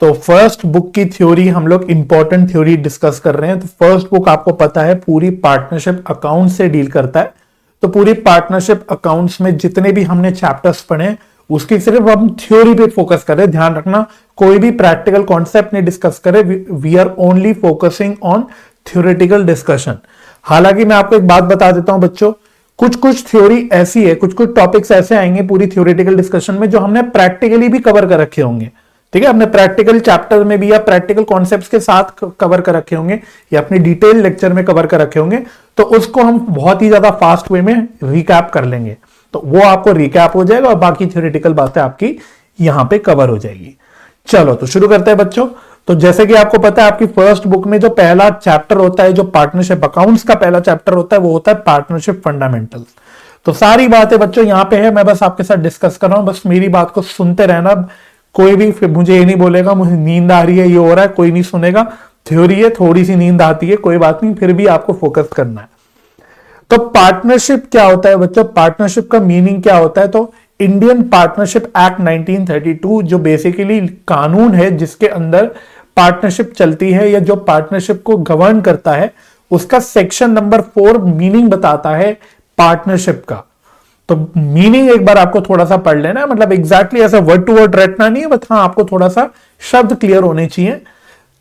तो first book की theory हम लोग इंपॉर्टेंट थ्योरी डिस्कस कर रहे हैं। तो फर्स्ट बुक आपको पता है पूरी पार्टनरशिप अकाउंट से डील करता है। तो पूरी पार्टनरशिप अकाउंट्स में जितने भी हमने चैप्टर्स पढ़े उसकी सिर्फ हम थ्योरी पे फोकस कर रहे हैं। ध्यान रखना, कोई भी प्रैक्टिकल कॉन्सेप्ट नहीं डिस्कस करे, we are only focusing on theoretical discussion. हालांकि मैं आपको एक बात बता देता हूं बच्चों, कुछ कुछ थ्योरी ऐसी है, कुछ कुछ टॉपिक्स ऐसे आएंगे पूरी थ्योरेटिकल डिस्कशन में जो हमने प्रैक्टिकली भी कवर कर रखे होंगे। ठीक है, हमने प्रैक्टिकल चैप्टर में भी या प्रैक्टिकल कॉन्सेप्ट्स के साथ कवर कर रखे होंगे या अपने डिटेल लेक्चर में कवर कर रखे होंगे। तो उसको हम बहुत ही ज्यादा फास्ट वे में रिकैप कर लेंगे, तो वो आपको रिकैप हो जाएगा और बाकी थ्योरेटिकल बातें आपकी यहां पे कवर हो जाएगी। चलो तो शुरू करते हैं बच्चों। तो जैसे कि आपको पता है आपकी फर्स्ट बुक में जो पहला चैप्टर होता है, जो पार्टनरशिप अकाउंट्स का पहला चैप्टर होता है, वो होता है पार्टनरशिप फंडामेंटल्स। तो सारी बातें बच्चों यहां पे है, मैं बस आपके साथ डिस्कस कर रहा हूं, बस मेरी बात को सुनते रहना। कोई भी फिर मुझे ये नहीं बोलेगा मुझे नींद आ रही है, ये हो रहा है, कोई नहीं सुनेगा। थ्योरी है, थोड़ी सी नींद आती है, कोई बात नहीं, फिर भी आपको फोकस करना है। तो पार्टनरशिप क्या होता है बच्चों, पार्टनरशिप का मीनिंग क्या होता है? तो इंडियन पार्टनरशिप एक्ट 1932 जो बेसिकली कानून है जिसके अंदर पार्टनरशिप चलती है या जो पार्टनरशिप को गवर्न करता है, उसका सेक्शन नंबर 4 मीनिंग बताता है पार्टनरशिप का। तो मीनिंग एक बार आपको थोड़ा सा पढ़ लेना है, मतलब एग्जैक्टली ऐसा वर्ड टू वर्ड रटना नहीं है, बट हाँ आपको थोड़ा सा शब्द क्लियर होने चाहिए।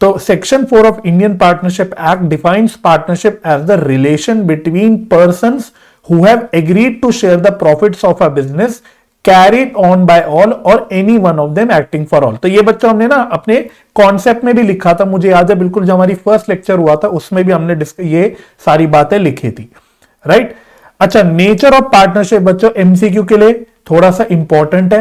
तो section 4 of Indian partnership act defines partnership as the relation between persons who have agreed to share the profits of a business carried on by all और any one of them acting for all. तो ये बच्चों हमने ना अपने concept में भी लिखा था, मुझे याद है बिल्कुल, जो हमारी फर्स्ट लेक्चर हुआ था उसमें भी हमने ये सारी बातें लिखी थी, राइट। अच्छा, नेचर ऑफ पार्टनरशिप बच्चों एमसीक्यू के लिए थोड़ा सा इंपॉर्टेंट है।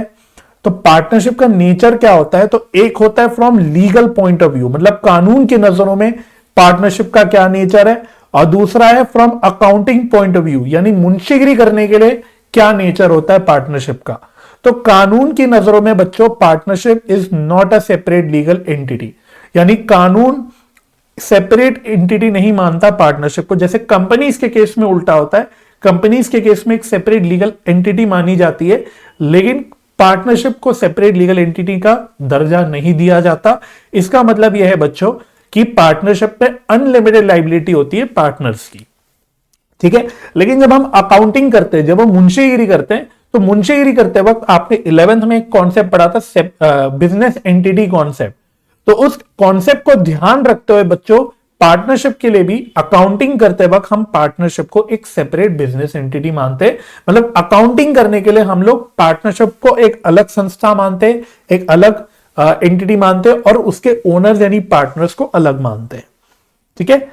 तो पार्टनरशिप का नेचर क्या होता है? तो एक होता है from legal point of view, मतलब कानून की नजरों में पार्टनरशिप का क्या नेचर है, और दूसरा है from accounting point of view, यानी मुंशीगिरी करने के लिए क्या नेचर होता है पार्टनरशिप का। तो कानून की नजरों में बच्चों partnership is not a separate legal entity, यानी कानून सेपरेट एंटिटी नहीं मानता पार्टनरशिप को। जैसे कंपनीज के केस में उल्टा होता है, कंपनीज के केस में एक सेपरेट लीगल एंटिटी मानी जाती है, लेकिन पार्टनरशिप को सेपरेट लीगल एंटिटी का दर्जा नहीं दिया जाता। इसका मतलब यह है बच्चों कि पार्टनरशिप में अनलिमिटेड लायबिलिटी होती है पार्टनर्स की, ठीक है। लेकिन जब हम अकाउंटिंग करते हैं, जब हम मुंशीगिरी करते हैं, तो मुंशीगिरी करते वक्त आपने 11th में एक कॉन्सेप्ट पढ़ा था बिजनेस एंटिटी कॉन्सेप्ट। तो उस कॉन्सेप्ट को ध्यान रखते हुए बच्चों पार्टनरशिप के लिए भी अकाउंटिंग करते वक्त हम पार्टनरशिप को एक सेपरेट बिजनेस एंटिटी मानते हैं। मतलब अकाउंटिंग करने के लिए हम लोग पार्टनरशिप को एक अलग संस्था मानते हैं, एक अलग एंटिटी मानते हैं, और उसके ओनर्स यानी पार्टनर्स को अलग मानते हैं, ठीक है।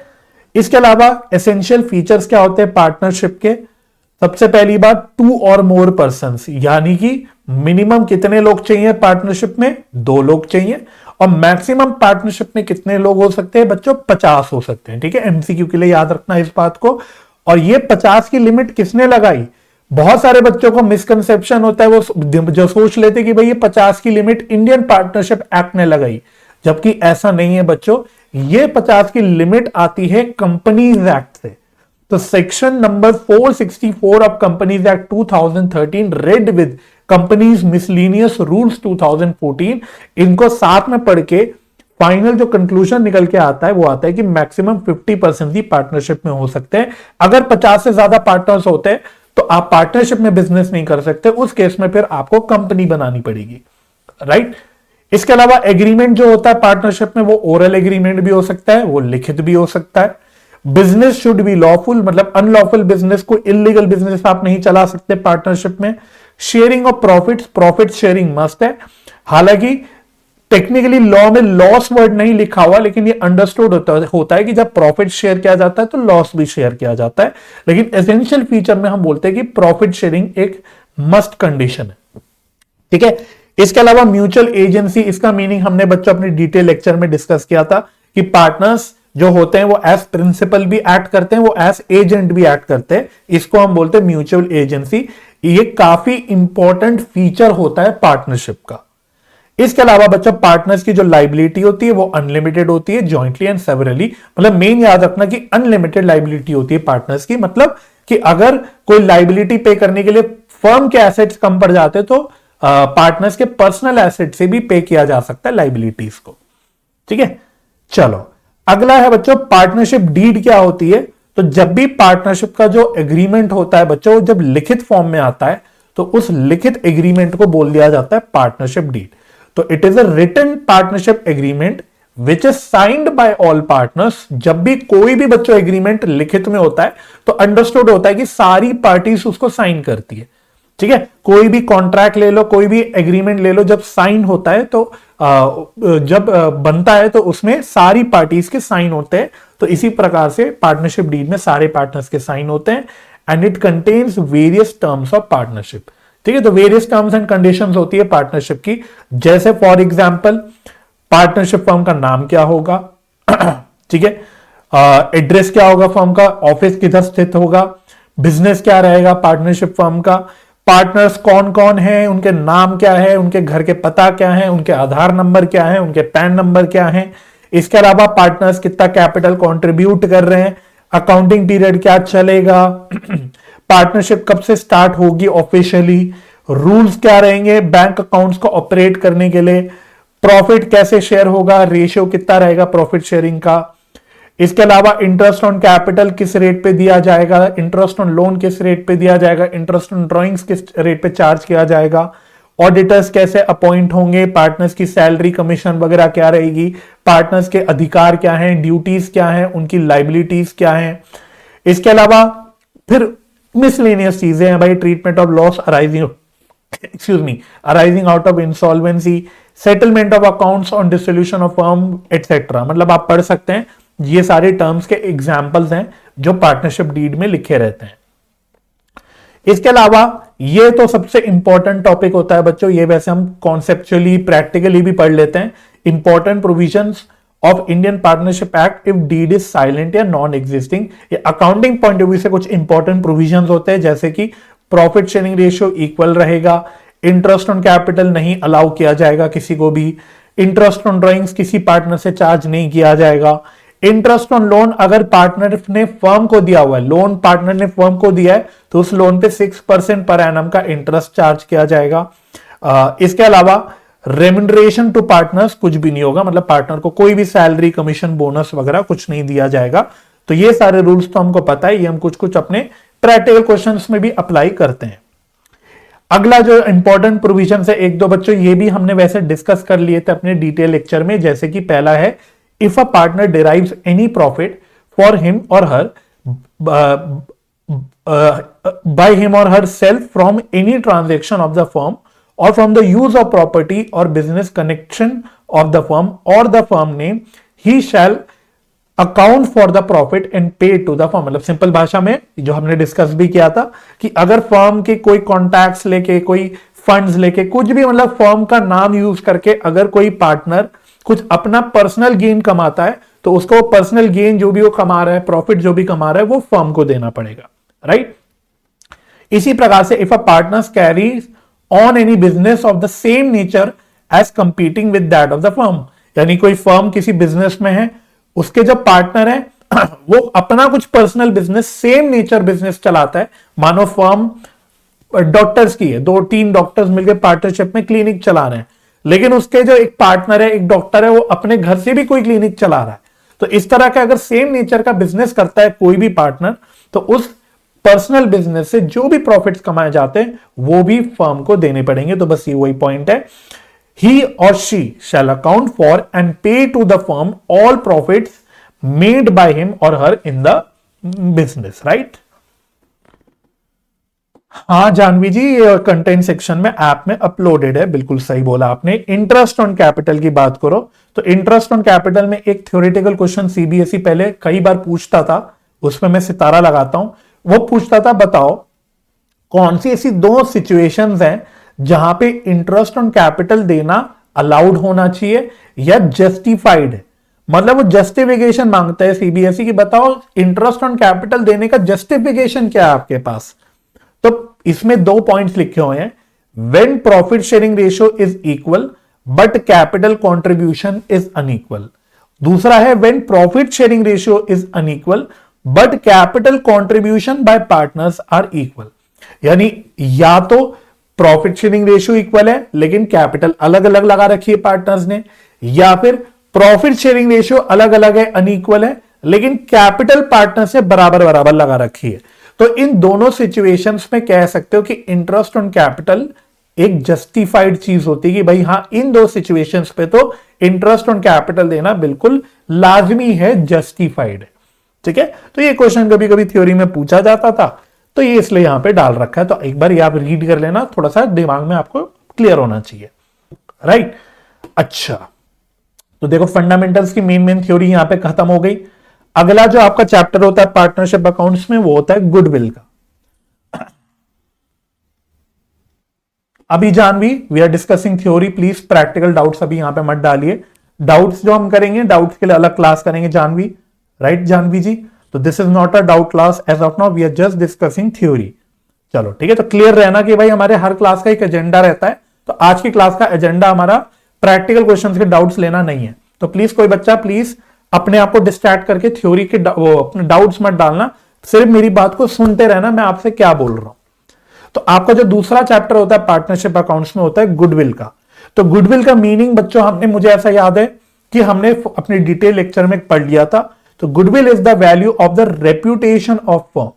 इसके अलावा एसेंशियल फीचर्स क्या होते हैं पार्टनरशिप के? सबसे पहली बात, 2 और मोर पर्संस, यानी कि मिनिमम कितने लोग चाहिए पार्टनरशिप में? 2 लोग चाहिए। और मैक्सिमम पार्टनरशिप में कितने लोग हो सकते हैं बच्चों? 50 हो सकते हैं, ठीक है। एमसीक्यू के लिए याद रखना इस बात को। और ये 50 की लिमिट किसने लगाई? बहुत सारे बच्चों को मिसकंसेप्शन होता है, वो जो सोच लेते कि भाई ये 50 की लिमिट इंडियन पार्टनरशिप एक्ट ने लगाई, जबकि ऐसा नहीं है बच्चों। ये 50 की लिमिट आती है कंपनीज एक्ट से। तो section number 464 of companies act 2013 read with companies miscellaneous rules 2014, इनको साथ में पढ़ के फाइनल जो कंक्लूजन निकल के आता है वो आता है कि मैक्सिमम 50% ही पार्टनरशिप में हो सकते हैं। अगर 50 से ज्यादा पार्टनर्स होते हैं तो आप पार्टनरशिप में बिजनेस नहीं कर सकते, उस केस में फिर आपको कंपनी बनानी पड़ेगी, राइट। इसके अलावा एग्रीमेंट जो होता है पार्टनरशिप में, वो ओरल एग्रीमेंट भी हो सकता है, वो लिखित भी हो सकता है। बिजनेस शुड बी लॉफुल, मतलब अनलॉफुल बिजनेस को, इलीगल बिजनेस आप नहीं चला सकते पार्टनरशिप में। Sharing of profits, profit sharing must है। हालांकि टेक्निकली लॉ में लॉस वर्ड नहीं लिखा हुआ, लेकिन ये अंडरस्टूड होता है कि जब प्रॉफिट शेयर किया जाता है तो लॉस भी शेयर किया जाता है। लेकिन एसेंशियल फीचर में हम बोलते हैं कि प्रॉफिट शेयरिंग एक मस्ट कंडीशन है, ठीक है। इसके अलावा म्यूचुअल एजेंसी, इसका मीनिंग हमने बच्चों अपने डिटेल लेक्चर में डिस्कस किया था कि पार्टनर्स जो होते हैं वो एज प्रिंसिपल भी एक्ट करते हैं, वो एज एजेंट भी एक्ट करते हैं, इसको हम बोलते हैं म्यूचुअल एजेंसी। ये काफी इंपॉर्टेंट फीचर होता है पार्टनरशिप का। इसके अलावा बच्चों पार्टनर्स की जो लाइबिलिटी होती है वो अनलिमिटेड होती है, जॉइंटली एंड सेवरली। मतलब मेन याद रखना कि अनलिमिटेड लाइबिलिटी होती है पार्टनर्स की, मतलब कि अगर कोई लाइबिलिटी पे करने के लिए फर्म के एसेट्स कम पड़ जाते तो पार्टनर्स के पर्सनल एसेट से भी पे किया जा सकता है लाइबिलिटीज को। ठीक है, चलो अगला है बच्चों पार्टनरशिप डीड क्या होती है। तो जब भी पार्टनरशिप का जो एग्रीमेंट होता है बच्चों, जब लिखित फॉर्म में आता है तो उस लिखित एग्रीमेंट को बोल दिया जाता है पार्टनरशिप डीड। तो it is a written partnership agreement which is signed by all partners. जब भी कोई भी बच्चों एग्रीमेंट लिखित में होता है तो अंडरस्टूड होता है कि सारी पार्टीज उसको साइन करती है। ठीक है, कोई भी कॉन्ट्रैक्ट ले लो, कोई भी एग्रीमेंट ले लो, जब साइन होता है तो जब बनता है तो उसमें सारी पार्टीज के साइन होते हैं। तो इसी प्रकार से पार्टनरशिप डीड में सारे पार्टनर्स के साइन होते हैं and it contains various terms of partnership. ठीक है, तो वेरियस टर्म्स एंड कंडीशंस होती है पार्टनरशिप की, जैसे फॉर एग्जांपल पार्टनरशिप फर्म का नाम क्या होगा, ठीक है, एड्रेस क्या होगा फर्म का, ऑफिस किधर स्थित होगा, बिजनेस क्या रहेगा पार्टनरशिप फर्म का, पार्टनर्स कौन कौन है, उनके नाम क्या है, उनके घर के पता क्या है, उनके आधार नंबर क्या है, उनके पैन नंबर क्या है। इसके अलावा पार्टनर्स कितना कैपिटल कंट्रीब्यूट कर रहे हैं, अकाउंटिंग पीरियड क्या चलेगा, पार्टनरशिप कब से स्टार्ट होगी ऑफिशियली, रूल्स क्या रहेंगे बैंक अकाउंट्स को ऑपरेट करने के लिए, प्रॉफिट कैसे शेयर होगा, रेशियो कितना रहेगा प्रॉफिट शेयरिंग का। इसके अलावा इंटरेस्ट ऑन कैपिटल किस रेट पे दिया जाएगा, इंटरेस्ट ऑन लोन किस रेट पे दिया जाएगा, इंटरेस्ट ऑन ड्रॉइंग्स किस रेट पे चार्ज किया जाएगा, ऑडिटर्स कैसे अपॉइंट होंगे, पार्टनर्स की सैलरी कमीशन वगैरह क्या रहेगी, पार्टनर्स के अधिकार क्या हैं, ड्यूटीज क्या हैं, उनकी लाइबिलिटीज क्या हैं। इसके अलावा फिर मिसलेनियस चीजें हैं भाई, treatment of loss arising out of insolvency, settlement of accounts on dissolution of firm etcetera. मतलब आप पढ़ सकते हैं, ये सारे टर्म्स के एग्जाम्पल्स हैं जो पार्टनरशिप डीड में लिखे रहते हैं। इसके अलावा ये तो सबसे इंपॉर्टेंट टॉपिक होता है बच्चों, ये वैसे हम कॉन्सेप्चुअली प्रैक्टिकली भी पढ़ लेते हैं। Important provisions of Indian partnership act if deed is silent या नॉन एग्जिस्टिंग। ये अकाउंटिंग पॉइंट ऑफ व्यू से कुछ इंपॉर्टेंट प्रोविजंस होते हैं, जैसे कि प्रॉफिट शेयरिंग रेशियो इक्वल रहेगा, इंटरेस्ट ऑन कैपिटल नहीं अलाउ किया जाएगा किसी को भी, इंटरेस्ट ऑन ड्रॉइंग्स किसी पार्टनर से चार्ज नहीं किया जाएगा, इंटरेस्ट ऑन लोन अगर पार्टनर ने फर्म को दिया हुआ है, लोन पार्टनर ने फर्म को दिया है तो उस लोन पे 6% पर एनम का इंटरेस्ट चार्ज किया जाएगा। इसके अलावा रेम्यूनरेशन टू पार्टनर्स कुछ भी नहीं होगा, मतलब पार्टनर को कोई भी सैलरी कमीशन बोनस वगैरह कुछ नहीं दिया जाएगा। तो ये सारे रूल्स तो हमको पता है, ये हम कुछ कुछ अपने प्रैक्टिकल क्वेश्चंस में भी अप्लाई करते हैं। अगला जो इंपॉर्टेंट प्रोविजन है, एक दो बच्चों ये भी हमने वैसे डिस्कस कर लिए थे अपने डिटेल लेक्चर में, जैसे कि पहला है if a partner derives any profit for him or her by him or herself from any transaction of the firm or from the use of property or business connection of the firm or the firm name, he shall account for the profit and pay to the firm। मतलब simple भाषा में जो हमने discuss भी किया था कि अगर फर्म के कोई कॉन्टैक्ट्स लेके, कोई फंड्स लेके, कुछ भी मतलब फर्म का नाम यूज करके अगर कोई पार्टनर कुछ अपना पर्सनल गेन कमाता है तो उसको पर्सनल गेन जो भी वो कमा रहा है, प्रॉफिट जो भी कमा रहा है, वो फर्म को देना पड़ेगा, राइट। इसी प्रकार से if a partners carries on any business of the same nature as competing with that of the firm, यानी कोई फर्म किसी बिजनेस में है, उसके जो पार्टनर है वो अपना कुछ personal business, same nature business चलाता है। मानो फर्म डॉक्टर्स की है, 2-3 डॉक्टर्स मिलकर पार्टनरशिप में क्लिनिक चला रहे हैं, लेकिन उसके जो एक पार्टनर है, एक डॉक्टर है, वो अपने घर से भी कोई क्लिनिक चला रहा है। तो इस तरह का अगर सेम नेचर का बिजनेस करता है कोई भी पार्टनर, तो उस पर्सनल बिजनेस से जो भी प्रॉफिट्स कमाए जाते हैं वो भी फर्म को देने पड़ेंगे। तो बस ये वही पॉइंट है, ही और she shall account for and pay to the firm all profits made by him और her in the business, right. हाँ जानवी जी, ये कंटेंट सेक्शन में ऐप में अपलोडेड है, बिल्कुल सही बोला आपने। इंटरेस्ट ऑन कैपिटल की बात करो तो इंटरेस्ट ऑन कैपिटल में एक थ्योरेटिकल क्वेश्चन सीबीएसई पहले कई बार पूछता था, उसमें मैं सितारा लगाता हूं। वो पूछता था बताओ कौन सी ऐसी 2 सिचुएशंस हैं जहां पे इंटरेस्ट ऑन कैपिटल देना अलाउड होना चाहिए या जस्टिफाइड है। मतलब वो जस्टिफिकेशन मांगता है सीबीएसई की, बताओ इंटरेस्ट ऑन कैपिटल देने का जस्टिफिकेशन क्या है आपके पास। तो इसमें 2 पॉइंट्स लिखे हुए हैं, when profit sharing ratio is equal but capital contribution is unequal. दूसरा है when profit sharing ratio is unequal but capital contribution by partners are equal. यानी या तो प्रॉफिट शेयरिंग रेशियो इक्वल है लेकिन कैपिटल अलग अलग लगा रखी है पार्टनर्स ने, या फिर प्रॉफिट शेयरिंग रेशियो अलग अलग है, अनइक्वल है, लेकिन कैपिटल पार्टनर से बराबर बराबर लगा रखी है। तो इन दोनों सिचुएशंस में कह सकते हो कि इंटरेस्ट ऑन कैपिटल एक जस्टिफाइड चीज होती है कि भाई हाँ, इन दो सिचुएशंस पे तो इंटरेस्ट ऑन कैपिटल देना बिल्कुल लाजमी है, जस्टिफाइड है। ठीक है, तो ये क्वेश्चन कभी कभी थ्योरी में पूछा जाता था, तो ये इसलिए यहां पे डाल रखा है। तो एक बार ये आप रीड कर लेना, थोड़ा सा दिमाग में आपको क्लियर होना चाहिए, राइट। अच्छा, तो देखो फंडामेंटल्स की मेन थ्योरी यहां पे खत्म हो गई। अगला जो आपका चैप्टर होता है पार्टनरशिप अकाउंट्स में, वो होता है गुडविल का। अभी Janvi we are discussing theory, please practical doubts अभी यहां पे मत डालिए। डाउट्स जो हम करेंगे, डाउट्स के लिए अलग क्लास करेंगे जानवी, राइट जानवी जी। तो this is not a doubt class as of now, we are just discussing theory. चलो ठीक है, तो क्लियर रहना कि भाई हमारे हर क्लास का एक एजेंडा रहता है, तो आज की क्लास का एजेंडा हमारा प्रैक्टिकल क्वेश्चंस के डाउट्स लेना नहीं है। तो प्लीज कोई बच्चा प्लीज अपने आप को डिस्ट्रैक्ट करके थ्योरी के अपने डाउट्स मत डालना, सिर्फ मेरी बात को सुनते रहना मैं आपसे क्या बोल रहा हूं। तो आपका जो दूसरा चैप्टर होता है पार्टनरशिप अकाउंट्स में, होता है गुडविल का। तो गुडविल का मीनिंग बच्चों हमने, मुझे ऐसा याद है कि हमने अपने डिटेल लेक्चर में पढ़ लिया था। तो goodwill is the value of the reputation of firm.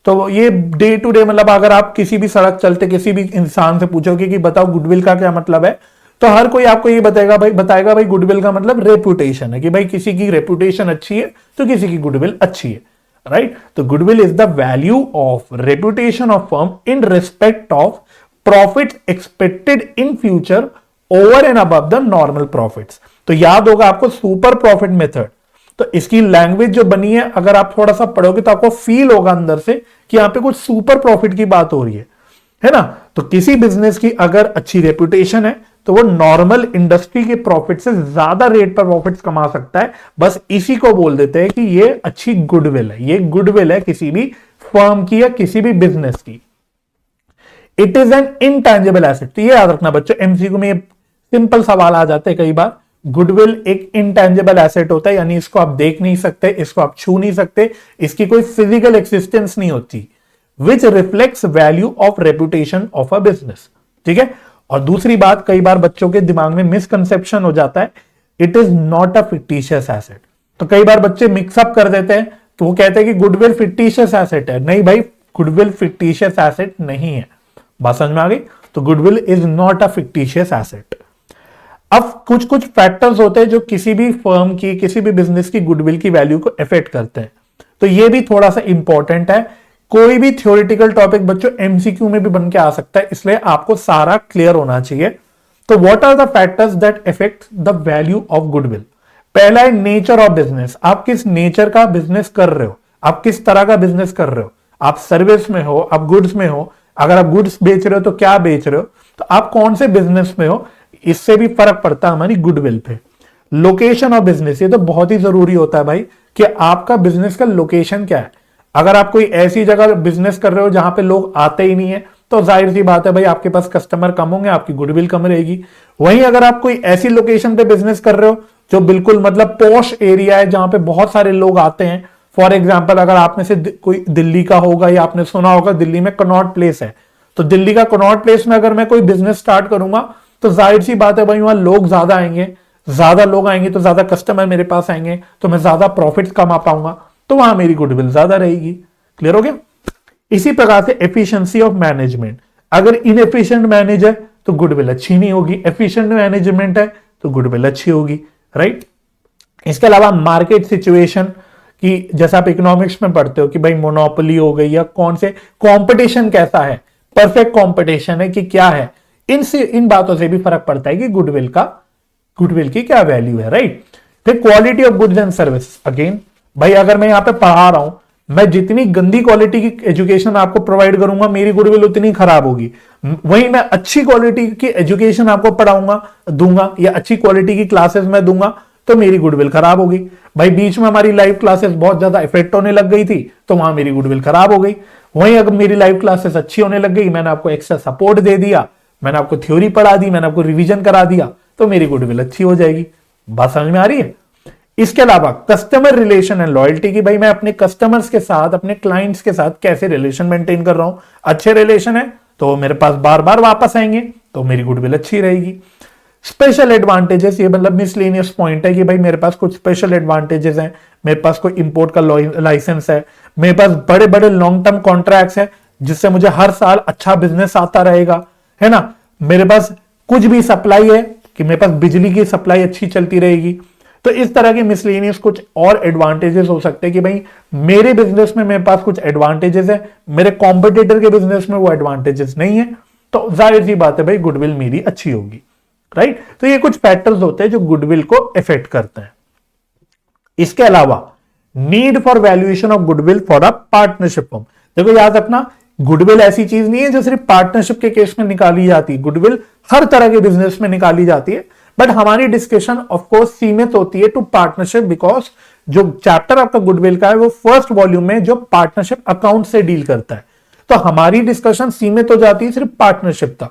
तो ये डे टू डे, मतलब अगर आप किसी भी सड़क चलते किसी भी इंसान से पूछोगे कि बताओ गुडविल का क्या मतलब है, तो हर कोई आपको ये बताएगा भाई गुडविल का मतलब रेप्यूटेशन है, कि भाई किसी की रेप्यूटेशन अच्छी है तो किसी की गुडविल अच्छी है, राइट। तो goodwill is the value of reputation of firm in respect of profit expected in future over and above the normal profits. तो याद होगा आपको सुपर प्रॉफिट मेथड। तो इसकी लैंग्वेज जो बनी है, अगर आप थोड़ा सा पढ़ोगे तो आपको फील होगा अंदर से कि यहां पे कुछ सुपर प्रॉफिट की बात हो रही है ना। तो किसी बिजनेस की अगर अच्छी रेपुटेशन है तो वो नॉर्मल इंडस्ट्री के प्रॉफिट से ज्यादा रेट पर प्रॉफिट्स कमा सकता है। बस इसी को बोल देते हैं कि ये अच्छी गुडविल है, ये गुडविल है किसी भी फर्म की या किसी भी बिजनेस की। It is N intangible asset. तो ये याद रखना बच्चों, एमसीक्यू में सिंपल सवाल आ जाते हैं कई बार। गुडविल एक इनटैंजिबल एसेट होता है, यानी इसको आप देख नहीं सकते, इसको आप छू नहीं सकते, इसकी कोई फिजिकल एक्सिस्टेंस नहीं होती, विच reflects value of reputation of a business. ठीक है। और दूसरी बात, कई बार बच्चों के दिमाग में मिसकंसेप्शन हो जाता है, it is not a fictitious asset. तो कई बार बच्चे मिक्सअप कर देते हैं, तो वो कहते हैं कि गुडविल फिक्टिशियस एसेट है। नहीं भाई, गुडविल फिक्टिशियस एसेट नहीं है। बात समझ में आ गई? तो goodwill is not a fictitious asset. अब कुछ कुछ फैक्टर्स होते हैं जो किसी भी फर्म की, किसी भी बिजनेस की गुडविल की वैल्यू को अफेक्ट करते हैं, तो ये भी थोड़ा सा इंपॉर्टेंट है। कोई भी थ्योरेटिकल टॉपिक बच्चों एमसीक्यू में भी बन के आ सकता है, इसलिए आपको सारा क्लियर होना चाहिए। तो what are the factors that affect the value of goodwill? पहला है नेचर ऑफ बिजनेस। आप किस नेचर का बिजनेस कर रहे हो, आप किस तरह का बिजनेस कर रहे हो, आप सर्विस में हो, आप गुड्स में हो। अगर आप गुड्स बेच रहे हो तो क्या बेच रहे हो, तो आप कौन से बिजनेस में हो, इससे भी फर्क पड़ता है हमारी गुडविल पे। लोकेशन ऑफ बिजनेस, ये तो बहुत ही जरूरी होता है भाई कि आपका बिजनेस का लोकेशन क्या है। अगर आप कोई ऐसी जगह बिजनेस कर रहे हो जहां पे लोग आते ही नहीं है, तो जाहिर सी बात है भाई आपके पास कस्टमर कम होंगे, आपकी गुडविल कम रहेगी। वहीं अगर आप कोई ऐसी लोकेशन पे बिजनेस कर रहे हो जो बिल्कुल मतलब पॉश एरिया है, जहां पे बहुत सारे लोग आते हैं, फॉर एग्जाम्पल अगर आप में से कोई दिल्ली का होगा या आपने सुना होगा दिल्ली में कनॉट प्लेस है, तो दिल्ली का कनॉट प्लेस में अगर मैं कोई बिजनेस स्टार्ट करूंगा तो जाहिर सी बात है भाई वहां लोग ज्यादा आएंगे, ज्यादा लोग आएंगे तो ज्यादा कस्टमर मेरे पास आएंगे, तो मैं ज्यादा प्रॉफिट कमा पाऊंगा, तो वहां मेरी गुडविल ज्यादा रहेगी। क्लियर हो गया? इसी प्रकार से एफिशिएंसी ऑफ मैनेजमेंट, अगर इनएफिशिएंट मैनेज है तो गुडविल अच्छी नहीं होगी, एफिशिएंट मैनेजमेंट है तो गुडविल अच्छी होगी, राइट। इसके अलावा मार्केट सिचुएशन की, जैसा आप इकोनॉमिक्स में पढ़ते हो कि भाई मोनोपोली हो गई या कौन से कंपटीशन कैसा है, परफेक्ट कंपटीशन है कि क्या है, इन बातों से भी फर्क पड़ता है कि गुडविल की क्या वैल्यू है, राइट। फिर quality of goods and service, again भाई अगर मैं यहां पे पढ़ा रहा हूं, मैं जितनी गंदी क्वालिटी की एजुकेशन आपको प्रोवाइड करूंगा मेरी गुडविल उतनी खराब होगी। वहीं मैं अच्छी क्वालिटी की एजुकेशन आपको दूंगा या अच्छी क्वालिटी की क्लासेस में दूंगा तो मेरी गुडविल खराब होगी। भाई बीच में हमारी लाइव क्लासेस बहुत ज्यादा इफेक्ट होने लग गई थी तो वहां मेरी गुडविल खराब हो गई। वहीं अगर मेरी लाइव क्लासेस अच्छी होने लग गई, मैंने आपको एक्स्ट्रा सपोर्ट दे दिया, मैंने आपको थ्योरी पढ़ा दी, मैंने आपको रिवीजन करा दिया, तो मेरी गुडविल अच्छी हो जाएगी। बात समझ में आ रही है? इसके अलावा कस्टमर रिलेशन एंड लॉयल्टी की, भाई मैं अपने कस्टमर्स के साथ, अपने क्लाइंट्स के साथ कैसे रिलेशन मेंटेन कर रहा हूं। अच्छे रिलेशन है तो मेरे पास बार बार वापस आएंगे, तो मेरी गुडविल अच्छी रहेगी। स्पेशल एडवांटेजेस, ये मतलब मिसलेनियस पॉइंट है कि भाई मेरे पास कुछ स्पेशल एडवांटेजेस हैं, मेरे पास कोई इंपोर्ट का लाइसेंस है, मेरे पास बड़े बड़े लॉन्ग टर्म कॉन्ट्रैक्ट्स हैं जिससे मुझे हर साल अच्छा बिजनेस आता रहेगा, है ना। मेरे पास कुछ भी सप्लाई है कि मेरे पास बिजली की सप्लाई अच्छी चलती रहेगी। तो इस तरह के मिसलेनियस कुछ और एडवांटेजेस हो सकते हैं कि भाई मेरे बिजनेस में मेरे पास कुछ एडवांटेजेस है, मेरे कॉम्पिटिटर के बिजनेस में वो एडवांटेजेस नहीं है, तो जाहिर सी बात है भाई गुडविल मेरी अच्छी होगी, राइट। तो ये कुछ फैक्टर्स होते हैं जो गुडविल को इफेक्ट करते हैं। इसके अलावा need for valuation of goodwill for a partnership firm. देखो याद रखना, गुडविल ऐसी चीज नहीं है जो सिर्फ पार्टनरशिप के केस में निकाली जाती है, गुडविल हर तरह के बिजनेस में निकाली जाती है, बट हमारी डिस्कशन ऑफ कोर्स सीमित होती है टू पार्टनरशिप, बिकॉज जो चैप्टर आपका गुडविल का है वो फर्स्ट वॉल्यूम में जो पार्टनरशिप अकाउंट से डील करता है, तो हमारी डिस्कशन सीमित हो जाती है सिर्फ पार्टनरशिप तक।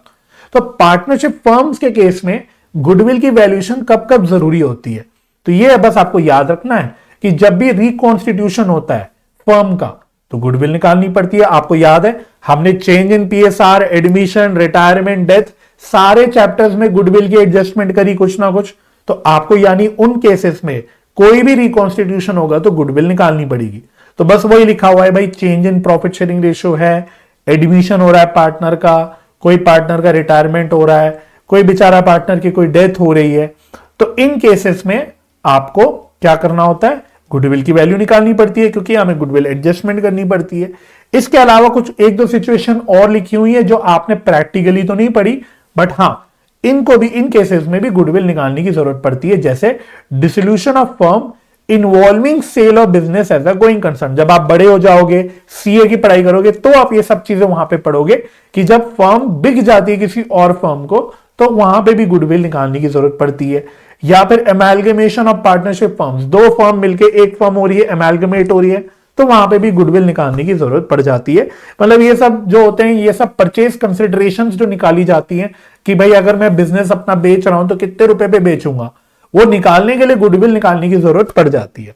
तो पार्टनरशिप फर्म्स के केस में गुडविल की वैल्यूएशन कब कब जरूरी होती है, तो ये बस आपको याद रखना है कि जब भी रिकॉन्स्टिट्यूशन होता है फर्म का तो गुडविल निकालनी पड़ती है। आपको याद है हमने change in PSR, admission, retirement, death, सारे चैप्टर्स में गुडविल की एडजस्टमेंट करी कुछ ना कुछ, तो आपको यानी उन केसेस में कोई भी रिकॉन्स्टिट्यूशन होगा तो गुडविल निकालनी पड़ेगी। तो बस वही लिखा हुआ है भाई, change in profit sharing ratio है, एडमिशन हो रहा है पार्टनर का, कोई पार्टनर का रिटायरमेंट हो रहा है, कोई बेचारा पार्टनर की कोई डेथ हो रही है, तो इन केसेस में आपको क्या करना होता है, गुडविल की वैल्यू निकालनी पड़ती है, क्योंकि हमें गुडविल एडजस्टमेंट करनी पड़ती है। इसके अलावा कुछ एक दो सिचुएशन और लिखी हुई है जो आपने प्रैक्टिकली तो नहीं पढ़ी, बट हाँ इनको भी, इन केसेस में भी गुडविल निकालने की जरूरत पड़ती है, जैसे dissolution of firm involving sale of business as a going concern. जब आप बड़े हो जाओगे, सीए की पढ़ाई करोगे, तो आप ये सब चीजें वहां पे पढ़ोगे कि जब फर्म बिक जाती है किसी और फर्म को, तो वहां पे भी गुडविल निकालने की जरूरत पड़ती है। या फिर एमैल्गमेशन ऑफ पार्टनरशिप फर्म्स, दो फर्म मिलके एक फर्म हो रही है, एमैल्गमेट हो रही है, तो वहां पे भी गुडविल निकालने की जरूरत पड़ जाती है। मतलब ये सब जो होते हैं, ये सब परचेज कंसिडरेशंस जो निकाली जाती हैं कि भाई अगर मैं बिजनेस अपना बेच रहा हूं तो कितने रुपए पे बेचूंगा, वो निकालने के लिए गुडविल निकालने की जरूरत पड़ जाती है।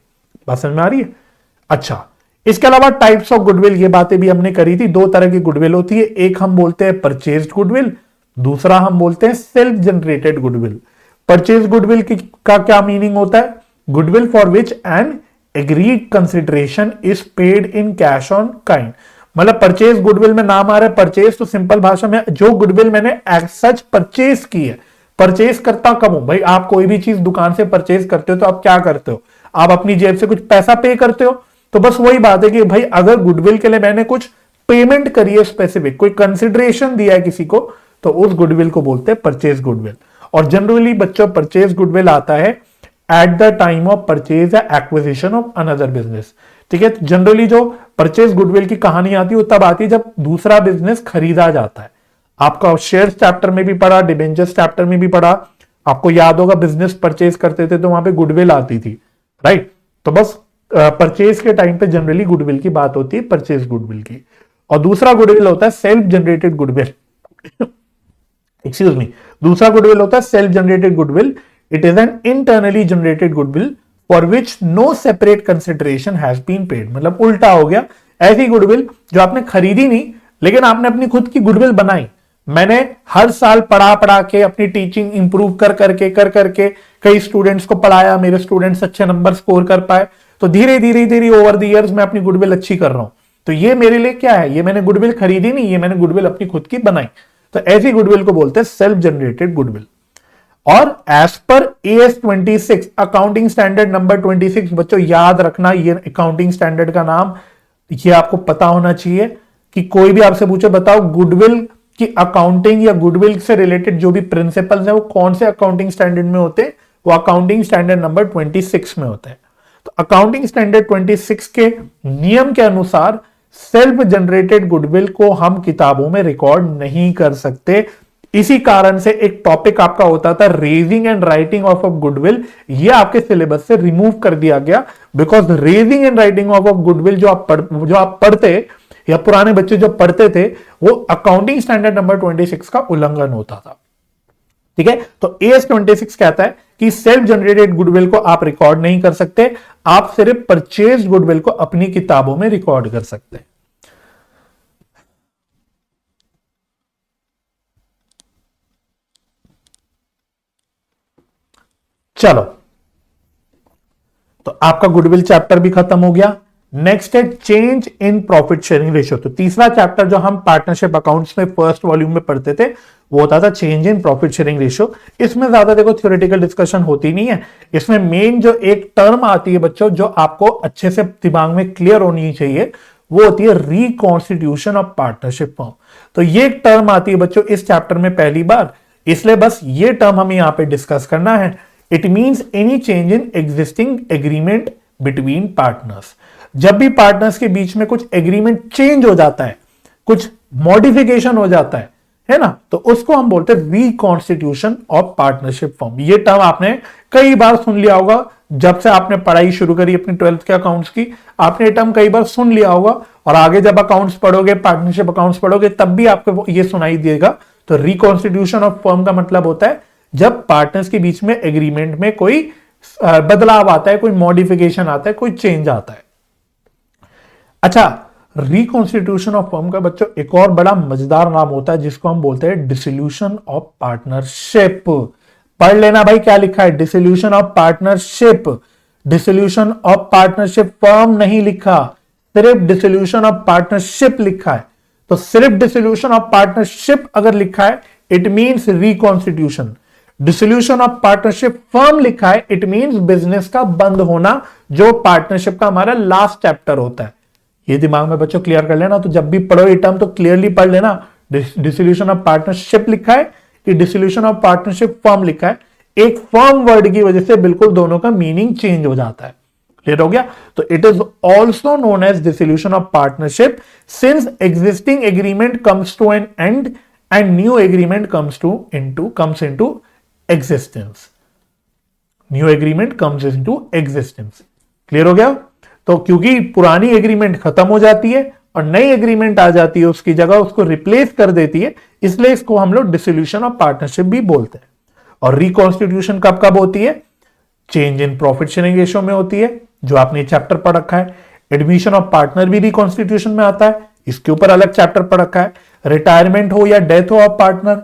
बात समझ में आ रही है? अच्छा, इसके अलावा टाइप्स ऑफ गुडविल, ये बातें भी हमने करी थी। दो तरह की गुडविल होती है, एक हम बोलते हैं परचेज्ड गुडविल, दूसरा हम बोलते हैं self generated goodwill. Purchase goodwill का क्या मीनिंग होता है? Goodwill for which N agreed consideration is paid in cash on kind. मतलब परचेज गुडविल में नाम आ रहा है परचेज, तो सिंपल भाषा में जो गुडविल मैंने एज सच परचेज की है। परचेज करता कब हूं भाई? आप कोई भी चीज दुकान से परचेज करते हो तो आप क्या करते हो? आप अपनी जेब से कुछ पैसा पे करते हो। तो बस वही बात है कि भाई अगर गुडविल के लिए मैंने कुछ पेमेंट करी है, स्पेसिफिक कोई कंसिडरेशन दिया है किसी को, तो उस गुडविल को बोलते हैं परचेज गुडविल। और जनरली बच्चों परचेज गुडविल आता है at the time of purchase या एक्विजिशन ऑफ अनदर बिजनेस। ठीक है, जनरली जो परचेज गुडविल की कहानी आती है वो तब आती है जब दूसरा बिजनेस खरीदा जाता है। आपका शेयर चैप्टर में भी पढ़ा, डिबेंचर्स चैप्टर में भी पढ़ा, आपको याद होगा बिजनेस परचेज करते थे तो वहां पे गुडविल आती थी, राइट। तो बस परचेज के टाइम पे जनरली गुडविल की बात होती है, परचेज गुडविल की। और दूसरा गुडविल होता है self generated goodwill. Excuse me, दूसरा गुडविल होता है self generated goodwill. It is an internally generated goodwill for which no separate consideration has been paid. मतलब उल्टा हो गया, ऐसी गुडविल जो आपने खरीदी नहीं लेकिन आपने अपनी खुद की गुडविल बनाई। मैंने हर साल पढ़ा के अपनी टीचिंग इंप्रूव कर करके कई स्टूडेंट्स को पढ़ाया, मेरे स्टूडेंट्स अच्छे नंबर स्कोर कर पाए, तो धीरे धीरे ओवर द इयर्स मैं अपनी गुडविल अच्छी कर रहा हूं। तो ये मेरे लिए क्या है? ये मैंने गुडविल खरीदी नहीं, ये मैंने गुडविल अपनी खुद की बनाई। तो ऐसी गुडविल को बोलते हैं सेल्फ जनरेटेड गुडविल। और as per AS 26 accounting standard number 26, बच्चों याद रखना ये अकाउंटिंग स्टैंडर्ड का नाम, ये आपको पता होना चाहिए कि कोई भी आपसे पूछे बताओ गुडविल की अकाउंटिंग या गुडविल से रिलेटेड जो भी प्रिंसिपल्स हैं वो कौन से अकाउंटिंग स्टैंडर्ड में होते हैं, वो अकाउंटिंग स्टैंडर्ड नंबर 26 में होते हैं। तो अकाउंटिंग स्टैंडर्ड 26 के नियम के अनुसार सेल्फ जनरेटेड गुडविल को हम किताबों में रिकॉर्ड नहीं कर सकते। इसी कारण से एक टॉपिक आपका होता था raising and writing of a goodwill, ये आपके सिलेबस से रिमूव कर दिया गया, because raising and writing of a goodwill जो आप पढ़ते या पुराने बच्चे जो पढ़ते थे वो अकाउंटिंग स्टैंडर्ड नंबर 26 का उल्लंघन होता था। ठीक है, तो AS 26 कहता है कि सेल्फ जनरेटेड गुडविल को आप रिकॉर्ड नहीं कर सकते, आप सिर्फ परचेज गुडविल को अपनी किताबों में रिकॉर्ड कर सकते हैं। चलो, तो आपका गुडविल चैप्टर भी खत्म हो गया। नेक्स्ट है change in profit sharing ratio. तो तीसरा चैप्टर जो हम पार्टनरशिप अकाउंट्स में फर्स्ट वॉल्यूम में पढ़ते थे वो होता था change in profit sharing ratio. इसमें ज्यादा देखो थ्योरेटिकल डिस्कशन होती नहीं है, इसमें मेन जो एक टर्म आती है बच्चों जो आपको अच्छे से दिमाग में क्लियर होनी चाहिए वो होती है रिकॉन्स्टिट्यूशन ऑफ पार्टनरशिप फॉर्म। तो ये एक टर्म आती है बच्चों इस चैप्टर में पहली बार, इसलिए बस ये टर्म हमें यहां पे डिस्कस करना है। It means any change in existing agreement between partners. जब भी पार्टनर्स के बीच में कुछ एग्रीमेंट चेंज हो जाता है, कुछ मॉडिफिकेशन हो जाता है ना, तो उसको हम बोलते हैं रिकॉन्स्टिट्यूशन ऑफ पार्टनरशिप फॉर्म। ये टर्म आपने कई बार सुन लिया होगा, जब से आपने पढ़ाई शुरू करी अपनी 12th के अकाउंट्स की, आपने ये टर्म कई बार सुन लिया होगा और आगे जब अकाउंट्स पढ़ोगे, पार्टनरशिप अकाउंट्स पढ़ोगे, तब भी आपको ये सुनाई देगा। तो रिकॉन्स्टिट्यूशन ऑफ फर्म का मतलब होता है जब पार्टनर्स के बीच में एग्रीमेंट में कोई बदलाव आता है, कोई मॉडिफिकेशन आता है, कोई चेंज आता है। अच्छा, रिकॉन्स्टिट्यूशन ऑफ फर्म का बच्चों एक और बड़ा मजेदार नाम होता है जिसको हम बोलते हैं डिसोल्यूशन ऑफ पार्टनरशिप। पढ़ लेना भाई क्या लिखा है, dissolution of partnership. Dissolution of partnership firm नहीं लिखा, सिर्फ डिसोल्यूशन ऑफ पार्टनरशिप लिखा है। तो सिर्फ डिसोल्यूशन ऑफ पार्टनरशिप अगर लिखा है it means reconstitution. Dissolution of partnership firm लिखा है इट मींस बिजनेस का बंद होना, जो पार्टनरशिप का हमारा लास्ट चैप्टर होता है। ये दिमाग में बच्चों क्लियर कर लेना, तो जब भी पढ़ो ये टर्म तो क्लियरली पढ़ लेना। डिसोल्यूशन ऑफ पार्टनरशिप लिखा है कि डिसोल्यूशन ऑफ पार्टनरशिप फर्म लिखा है, एक फर्म वर्ड की वजह से बिल्कुल दोनों का मीनिंग चेंज हो जाता है। क्लियर हो गया? तो it is also known as dissolution of partnership since existing agreement comes to an end and new agreement comes into existence. New agreement comes into existence. Clear हो गया? तो क्योंकि पुरानी एग्रीमेंट खत्म हो जाती है और नई एग्रीमेंट आ जाती है, उसकी जगह उसको रिप्लेस कर देती है, इसलिए इसको हम लोग डिसोल्यूशन ऑफ पार्टनरशिप भी बोलते हैं। और रिकॉन्स्टिट्यूशन कब कब होती है? Change in profit sharing ratio में होती है, जो आपने चैप्टर पढ़ रखा है। एडमिशन ऑफ पार्टनर भी रिकॉन्स्टिट्यूशन में आता है, इसके ऊपर अलग चैप्टर पढ़ रखा है। रिटायरमेंट हो या डेथ हो ऑफ पार्टनर,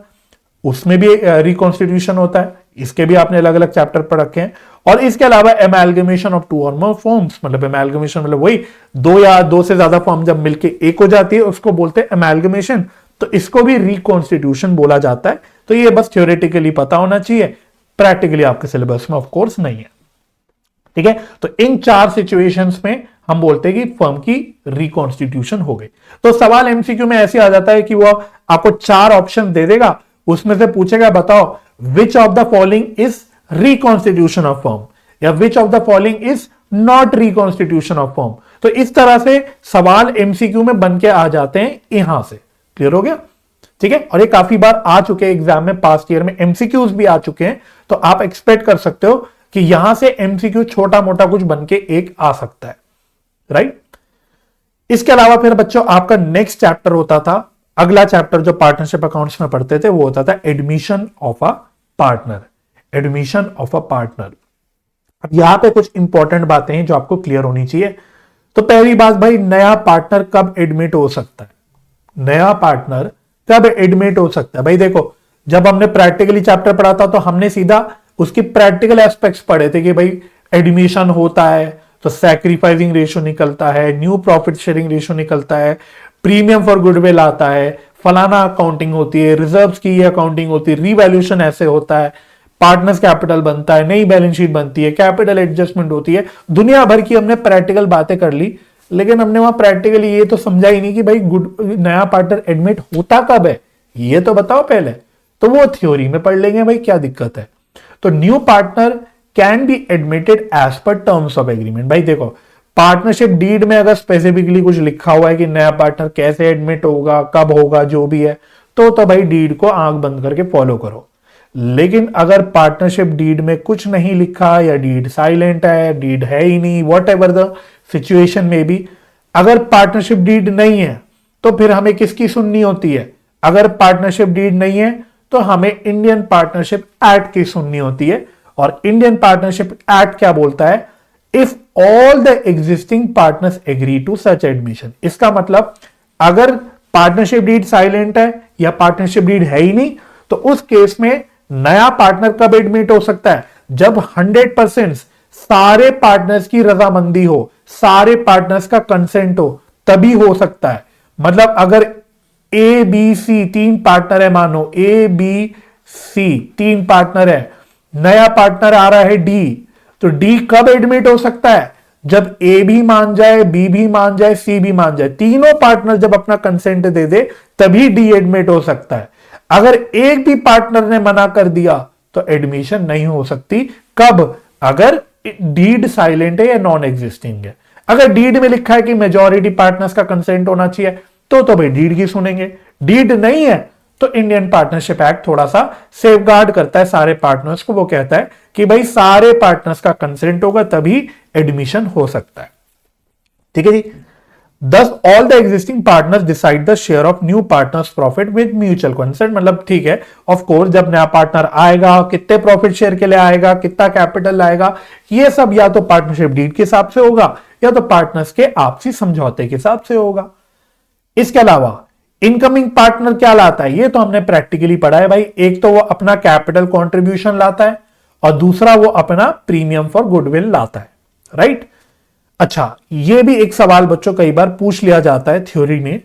उसमें भी रिकॉन्स्टिट्यूशन होता है, इसके भी आपने अलग अलग चैप्टर पढ़ रखे हैं। और इसके अलावा एमैल्गमेशन ऑफ 2 और मोर फॉर्म्स, मतलब एमैल्गमेशन मतलब वही 2 या 2 से ज्यादा फॉर्म जब मिलके एक हो जाती है उसको बोलते हैं एमैल्गमेशन, तो इसको भी रिकॉन्स्टिट्यूशन बोला जाता है। तो ये बस थ्योरेटिकली पता होना चाहिए, प्रैक्टिकली आपके सिलेबस में ऑफ कोर्स नहीं है। ठीक है, तो इन 4 सिचुएशंस में हम बोलते हैं कि फर्म की रिकॉन्स्टिट्यूशन हो गई। तो सवाल एमसीक्यू में ऐसे आ जाता है कि वो आपको 4 ऑप्शन दे देगा, उसमें से पूछेगा बताओ which of the following is reconstitution of firm या which of the following is not reconstitution of firm. तो इस तरह से सवाल एमसीक्यू में बन के आ जाते हैं यहां से। क्लियर हो गया? ठीक है, और ये काफी बार आ चुके हैं एग्जाम में, पास्ट ईयर में एमसीक्यूज भी आ चुके हैं, तो आप एक्सपेक्ट कर सकते हो कि यहां से एमसीक्यू छोटा मोटा कुछ बन के एक आ सकता है। राइट? इसके अलावा फिर बच्चों आपका नेक्स्ट चैप्टर होता था, अगला चैप्टर जो पार्टनरशिप अकाउंट्स में पढ़ते थे वो होता था admission of a partner. Admission of a partner, अब यहां पे कुछ इंपॉर्टेंट बातें हैं जो आपको क्लियर होनी चाहिए। तो पहली बात भाई, नया पार्टनर कब एडमिट हो सकता है? नया पार्टनर कब एडमिट हो सकता है? भाई देखो, जब हमने प्रैक्टिकली चैप्टर पढ़ा था तो हमने सीधा उसकी प्रैक्टिकल एस्पेक्ट्स पढ़े थे कि भाई एडमिशन होता है तो सैक्रिफाइसिंग रेशियो निकलता है, न्यू प्रॉफिट शेयरिंग रेशियो निकलता है, प्रीमियम फॉर गुडविल आता है, फलाना अकाउंटिंग होती है, रिजर्व्स की ये अकाउंटिंग होती है, रीवैल्यूएशन ऐसे होता है, पार्टनर्स कैपिटल बनता है, नई बैलेंस शीट बनती है, कैपिटल एडजस्टमेंट होती है, दुनिया भर की हमने प्रैक्टिकल बातें कर ली, लेकिन हमने वहां प्रैक्टिकली ये तो समझा ही नहीं कि भाई नया पार्टनर एडमिट होता कब है, ये तो बताओ पहले। तो वो थ्योरी में पढ़ लेंगे भाई, क्या दिक्कत है। तो new partner can be admitted as per terms of agreement. भाई देखो, पार्टनरशिप डीड में अगर स्पेसिफिकली कुछ लिखा हुआ है कि नया पार्टनर कैसे एडमिट होगा, कब होगा, जो भी है, तो भाई डीड को आंख बंद करके फॉलो करो। लेकिन अगर पार्टनरशिप डीड में कुछ नहीं लिखा या डीड साइलेंट है, डीड है ही नहीं, वॉट एवर द सिचुएशन में भी, अगर पार्टनरशिप डीड नहीं है तो फिर हमें किसकी सुननी होती है? अगर पार्टनरशिप डीड नहीं है तो हमें इंडियन पार्टनरशिप एक्ट की सुननी होती है। और इंडियन पार्टनरशिप एक्ट क्या बोलता है? If all the existing partners agree to such admission. इसका मतलब अगर पार्टनरशिप डीड साइलेंट है या पार्टनरशिप डीड है ही नहीं, तो उस केस में नया पार्टनर कब एडमिट हो सकता है? जब 100% सारे पार्टनर्स की रजामंदी हो, सारे पार्टनर्स का कंसेंट हो, तभी हो सकता है। मतलब अगर ए बी सी तीन पार्टनर है, मानो ए बी सी तीन पार्टनर है, नया पार्टनर आ रहा है डी, तो डी कब एडमिट हो सकता है? जब ए भी मान जाए, बी भी मान जाए, सी भी मान जाए, तीनों पार्टनर जब अपना कंसेंट दे दे तभी डी एडमिट हो सकता है। अगर एक भी पार्टनर ने मना कर दिया तो एडमिशन नहीं हो सकती। कब? अगर डीड साइलेंट है या नॉन एग्जिस्टिंग है। अगर डीड में लिखा है कि मेजॉरिटी पार्टनर्स का कंसेंट होना चाहिए तो भाई डीड की सुनेंगे। डीड नहीं है तो इंडियन पार्टनरशिप एक्ट थोड़ा सा सेफगार्ड करता है सारे पार्टनर्स को। वो कहता है कि भाई सारे पार्टनर्स का कंसेंट होगा तभी एडमिशन हो सकता है। ठीक है जी। Thus all the existing partners decide the share of new partners profit with mutual consent। मतलब ठीक है, ऑफ कोर्स जब नया पार्टनर आएगा कितने प्रॉफिट शेयर के लिए आएगा, कितना कैपिटल आएगा, ये सब या तो पार्टनरशिप डीड के हिसाब से होगा या तो पार्टनर्स के आपसी समझौते के हिसाब से होगा। इसके अलावा इनकमिंग पार्टनर क्या लाता है, ये तो हमने प्रैक्टिकली पढ़ा है भाई। एक तो वो अपना कैपिटल कॉन्ट्रीब्यूशन लाता है और दूसरा वो अपना प्रीमियम फॉर गुडविल लाता है, राइट। अच्छा, ये भी एक सवाल बच्चों कई बार पूछ लिया जाता है थ्योरी में,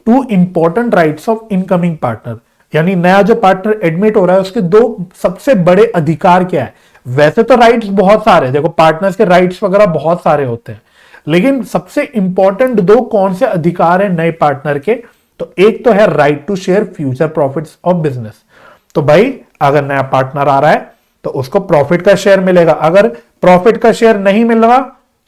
two important rights of incoming partner, यानी नया जो पार्टनर एडमिट हो रहा है उसके दो सबसे बड़े अधिकार क्या है। वैसे तो राइट्स बहुत सारे, देखो पार्टनर्स के राइट्स वगैरह बहुत सारे होते हैं, लेकिन सबसे इंपॉर्टेंट दो कौन से अधिकार है नए पार्टनर के, तो एक तो है right to share future profits of business. तो भाई अगर नया पार्टनर आ रहा है तो उसको प्रॉफिट का शेयर मिलेगा। अगर प्रॉफिट का शेयर नहीं मिल रहा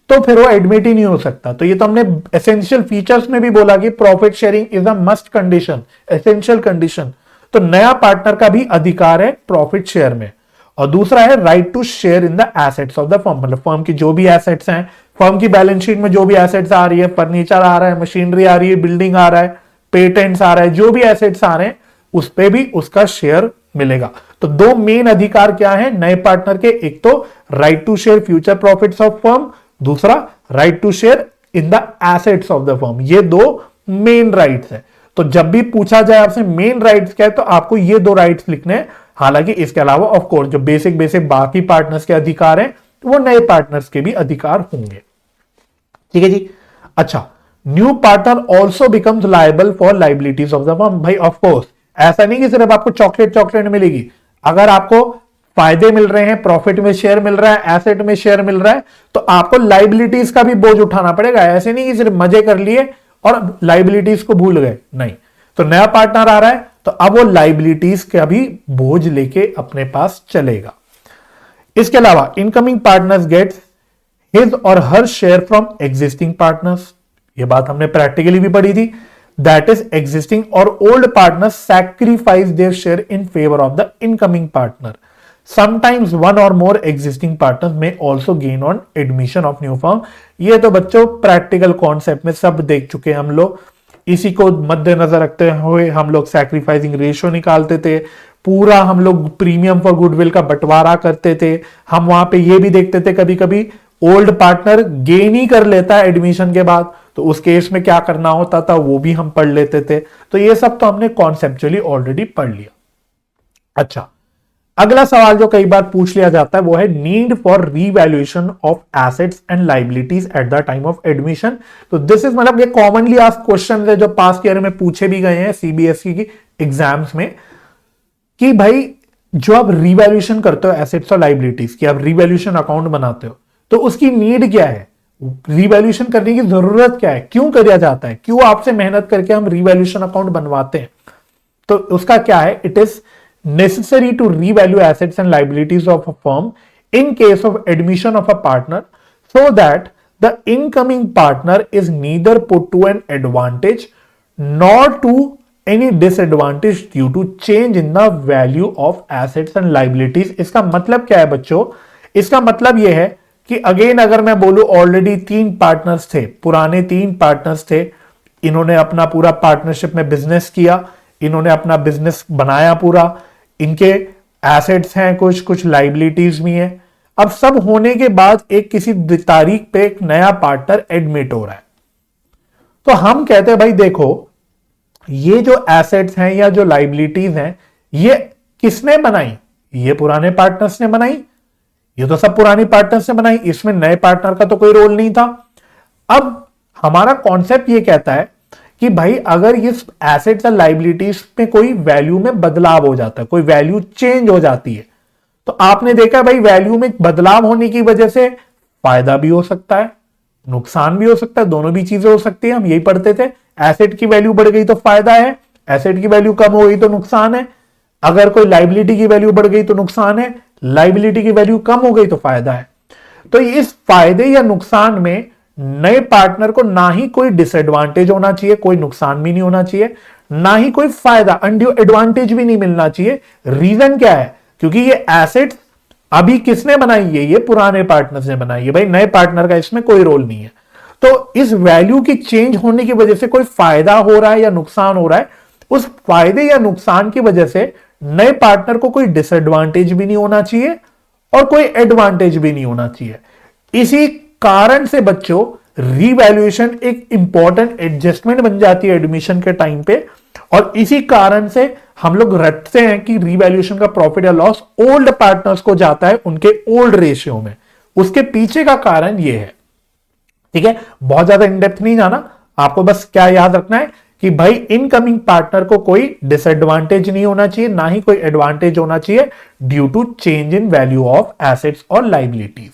तो फिर वो एडमिट ही नहीं हो सकता। तो ये तो हमने एसेंशियल फीचर्स में भी बोला कि profit sharing is a must condition, essential condition. तो नया पार्टनर का भी अधिकार है प्रॉफिट शेयर में। और दूसरा है right to share in the assets of the firm, मतलब फर्म की जो भी एसेट्स हैं, फर्म की बैलेंस शीट में जो भी एसेट्स आ रही है, फर्नीचर आ रहा है, मशीनरी आ रही है, बिल्डिंग आ रहा है, पेटेंट्स आ रहा है, जो भी एसेट्स आ रहे हैं उस पे भी उसका शेयर मिलेगा। तो दो मेन अधिकार क्या है नए पार्टनर के, एक तो right to share future profits of firm, दूसरा right to share in the assets of the firm. ये दो मेन राइट्स है। तो जब भी पूछा जाए आपसे मेन राइट्स क्या है तो आपको ये दो राइट्स लिखने हैं। हालांकि इसके अलावा ऑफ कोर्स जो बेसिक बेसिक बाकी पार्टनर्स के अधिकार हैं वो नए पार्टनर्स के भी अधिकार होंगे। ठीक है जी। अच्छा, new partner also becomes liable for liabilities of the firm. भाई ऑफ कोर्स ऐसा नहीं कि सिर्फ आपको चॉकलेट मिलेगी। अगर आपको फायदे मिल रहे हैं, प्रॉफिट में शेयर मिल रहा है, एसेट में शेयर मिल रहा है, तो आपको लाइबिलिटीज का भी बोझ उठाना पड़ेगा। ऐसे नहीं कि सिर्फ मजे कर लिए और लाइबिलिटीज को भूल गए, नहीं। तो नया पार्टनर आ रहा है तो अब वो लाइबिलिटीज का भी बोझ लेके अपने पास चलेगा। इसके अलावा इनकमिंग पार्टनर्स गेट्स हिज और हर शेयर फ्रॉम एग्जिस्टिंग पार्टनर्स। ये बात हमने प्रैक्टिकली भी पढ़ी थी। दैट इज एग्जिस्टिंग और old partners sacrifice their share in favour of the incoming partner. Sometimes one or more existing partners may also gain on admission of new firm। ये तो बच्चों प्रैक्टिकल कॉन्सेप्ट में सब देख चुके हैं हम लोग। इसी को मद्देनजर रखते हुए हम लोग सैक्रिफाइसिंग रेशियो निकालते थे, पूरा हम लोग प्रीमियम फॉर गुडविल का बंटवारा करते थे। हम वहां पे ये भी देखते थे कभी कभी ओल्ड पार्टनर गेन ही कर लेता है एडमिशन के बाद, तो उस केस में क्या करना होता था वो भी हम पढ़ लेते थे। तो ये सब तो हमने कॉन्सेप्चुअली ऑलरेडी पढ़ लिया। अच्छा, अगला सवाल जो कई बार पूछ लिया जाता है वो है need for revaluation of assets and liabilities at the time of admission. तो दिस इज मतलब ये कॉमनली आस्क्ड क्वेश्चन है जो पास्ट ईयर में पूछे भी गए हैं सीबीएसई की एग्जाम्स में, कि भाई जो आप रीवैल्यूएशन करते हो एसेट्स और लाइबिलिटीज की, आप रीवैल्यूएशन अकाउंट बनाते हो, तो उसकी नीड क्या है, रीवैल्यूएशन करने की जरूरत क्या है, क्यों किया जाता है, क्यों आपसे मेहनत करके हम रीवैल्यूएशन अकाउंट बनवाते हैं। तो उसका क्या है, it is necessary to revalue assets and liabilities of a firm in case of admission of a partner so that the incoming partner is neither put to an advantage nor to any disadvantage due to change in the value of assets and liabilities। इसका मतलब क्या है बच्चों, इसका मतलब यह है कि अगेन अगर मैं बोलूं ऑलरेडी 3 पार्टनर्स थे, पुराने 3 पार्टनर्स थे, इन्होंने अपना पूरा पार्टनरशिप में बिजनेस किया, इन्होंने अपना बिजनेस बनाया पूरा, इनके एसेट्स हैं कुछ, कुछ लाइबिलिटीज भी हैं। अब सब होने के बाद एक किसी तारीख पे एक नया पार्टनर एडमिट हो रहा है, तो हम कहते हैं भाई देखो ये जो एसेट्स हैं या जो लाइबिलिटीज हैं ये किसने बनाई, ये पुराने पार्टनर्स ने बनाई ये तो सब पुरानी पार्टनर से बनाई, इसमें नए पार्टनर का तो कोई रोल नहीं था। अब हमारा कॉन्सेप्ट ये कहता है कि भाई अगर इस एसेट्स और लाइबिलिटीज में कोई वैल्यू में बदलाव हो जाता है, कोई वैल्यू चेंज हो जाती है, तो आपने देखा भाई वैल्यू में बदलाव होने की वजह से फायदा भी हो सकता है, नुकसान भी हो सकता है, दोनों भी चीजें हो सकती है। हम यही पढ़ते थे, एसेट की वैल्यू बढ़ गई तो फायदा है, एसेट की वैल्यू कम हो गई तो नुकसान है। अगर कोई लाइबिलिटी की वैल्यू बढ़ गई तो नुकसान है, लाइबिलिटी की वैल्यू कम हो गई तो फायदा है। तो इस फायदे या नुकसान में नए पार्टनर को ना ही कोई डिसएडवांटेज होना चाहिए, कोई नुकसान भी नहीं होना चाहिए, ना ही कोई फायदा अनड्यू एडवांटेज भी नहीं मिलना चाहिए। रीजन क्या है? क्योंकि ये एसेट अभी किसने बनाई है? ये पुराने पार्टनर ने बनाई है। भाई नए पार्टनर का इसमें कोई रोल नहीं है। तो इस वैल्यू की चेंज होने की वजह से कोई फायदा हो रहा है या नुकसान हो रहा है, उस फायदे या नुकसान की वजह से नए पार्टनर को कोई डिसएडवांटेज भी नहीं होना चाहिए और कोई एडवांटेज भी नहीं होना चाहिए। इसी कारण से बच्चों रीवैल्यूएशन एक इंपॉर्टेंट एडजस्टमेंट बन जाती है एडमिशन के टाइम पे, और इसी कारण से हम लोग रटते हैं कि रीवैल्यूएशन का प्रॉफिट या लॉस ओल्ड पार्टनर्स को जाता है उनके ओल्ड रेशियो में। उसके पीछे का कारण यह है। ठीक है, बहुत ज्यादा इनडेप्थ नहीं जाना, आपको बस क्या याद रखना है कि भाई इनकमिंग पार्टनर को कोई डिसएडवांटेज नहीं होना चाहिए, ना ही कोई एडवांटेज होना चाहिए due to change in value of assets और लाइबिलिटीज।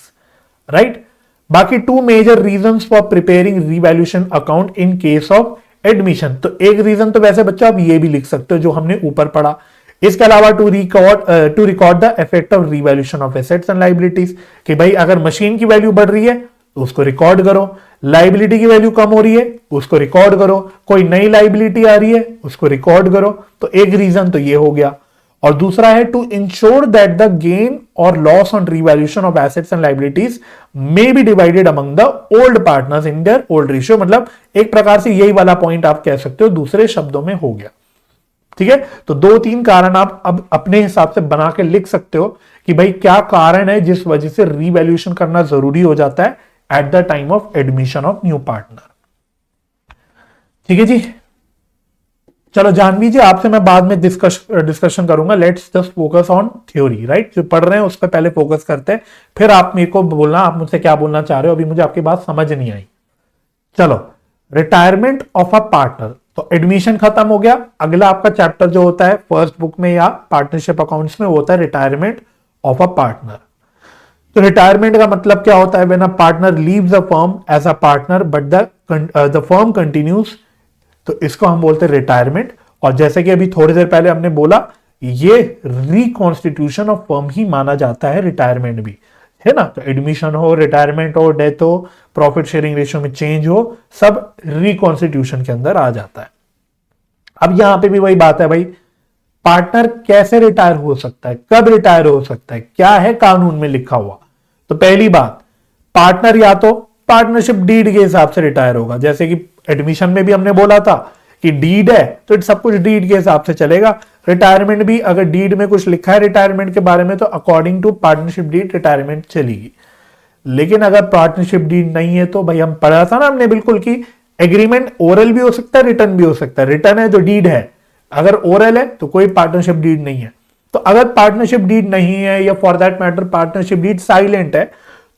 राइट। बाकी two major reasons for preparing revaluation account in case of admission. तो एक रीजन तो वैसे बच्चों आप ये भी लिख सकते हो जो हमने ऊपर पढ़ा। इसके अलावा to record the effect of revaluation of assets and liabilities, कि भाई अगर मशीन की वैल्यू बढ़ रही है तो उसको रिकॉर्ड करो, लाइबिलिटी की वैल्यू कम हो रही है उसको रिकॉर्ड करो, कोई नई लाइबिलिटी आ रही है उसको रिकॉर्ड करो। तो एक रीजन तो ये हो गया। और दूसरा है to ensure that the gain और loss on revaluation of assets and liabilities may be divided among the old partners in their old ratio. मतलब एक प्रकार से यही वाला पॉइंट आप कह सकते हो, दूसरे शब्दों में हो गया। ठीक है, तो दो तीन कारण आप अब अपने हिसाब से बना के लिख सकते हो कि भाई क्या कारण है जिस वजह से रीवैल्यूएशन करना जरूरी हो जाता है at the time of admission of new partner. ठीक है जी, चलो जानवी जी आपसे मैं बाद में डिस्कशन करूंगा। Let's just focus on theory. Right, जो पढ़ रहे हैं उस पर पहले फोकस करते हैं, फिर आप मेरे को बोलना आप मुझसे क्या बोलना चाह रहे हो। अभी मुझे आपकी बात समझ नहीं आई। चलो, रिटायरमेंट ऑफ अ पार्टनर, तो एडमिशन खत्म हो गया। अगला आपका चैप्टर जो होता है फर्स्ट बुक में या पार्टनरशिप अकाउंट्स में होता है रिटायरमेंट ऑफ अ पार्टनर। तो रिटायरमेंट का मतलब क्या होता है? When a partner leaves a firm as a partner but the firm continues, तो इसको हम बोलते हैं रिटायरमेंट। और जैसे कि अभी थोड़ी देर पहले हमने बोला, ये रिकॉन्स्टिट्यूशन ऑफ फर्म ही माना जाता है रिटायरमेंट भी, है ना। तो एडमिशन हो, रिटायरमेंट हो, डेथ हो, प्रॉफिट शेयरिंग रेशियो में चेंज हो, सब रिकॉन्स्टिट्यूशन के अंदर आ जाता है। अब यहां पे भी वही बात है भाई, पार्टनर कैसे रिटायर हो सकता है, कब रिटायर हो सकता है, क्या है कानून में लिखा हुआ? तो पहली बात, पार्टनर या तो पार्टनरशिप डीड के हिसाब से रिटायर होगा। जैसे कि एडमिशन में भी हमने बोला था कि डीड है तो सब कुछ डीड के हिसाब से चलेगा। रिटायरमेंट भी अगर डीड में कुछ लिखा है रिटायरमेंट के बारे में तो according to partnership deed retirement चलेगी। लेकिन अगर पार्टनरशिप डीड नहीं है तो भाई हम पढ़ा था ना हमने बिल्कुल कि एग्रीमेंट ओरल भी हो सकता है, रिटर्न भी हो सकता है। रिटर्न है तो डीड है, अगर ओरल है तो कोई पार्टनरशिप डीड नहीं है। तो अगर पार्टनरशिप डीड नहीं है या for that matter partnership deed silent है,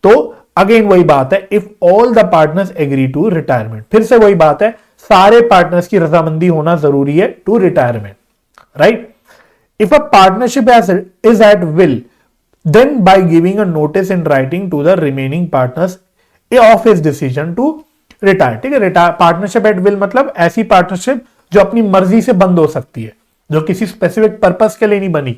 तो अगेन वही बात है, if all the partners agree to retirement, फिर से वही बात है, सारे पार्टनर्स की रजामंदी होना जरूरी है to retirement. Right, if a partnership is at will then by giving a notice in writing to the remaining partners of his decision to retire. ठीक है, पार्टनरशिप एट विल मतलब ऐसी पार्टनरशिप जो अपनी मर्जी से बंद हो सकती है, जो किसी स्पेसिफिक पर्पस के लिए नहीं बनी,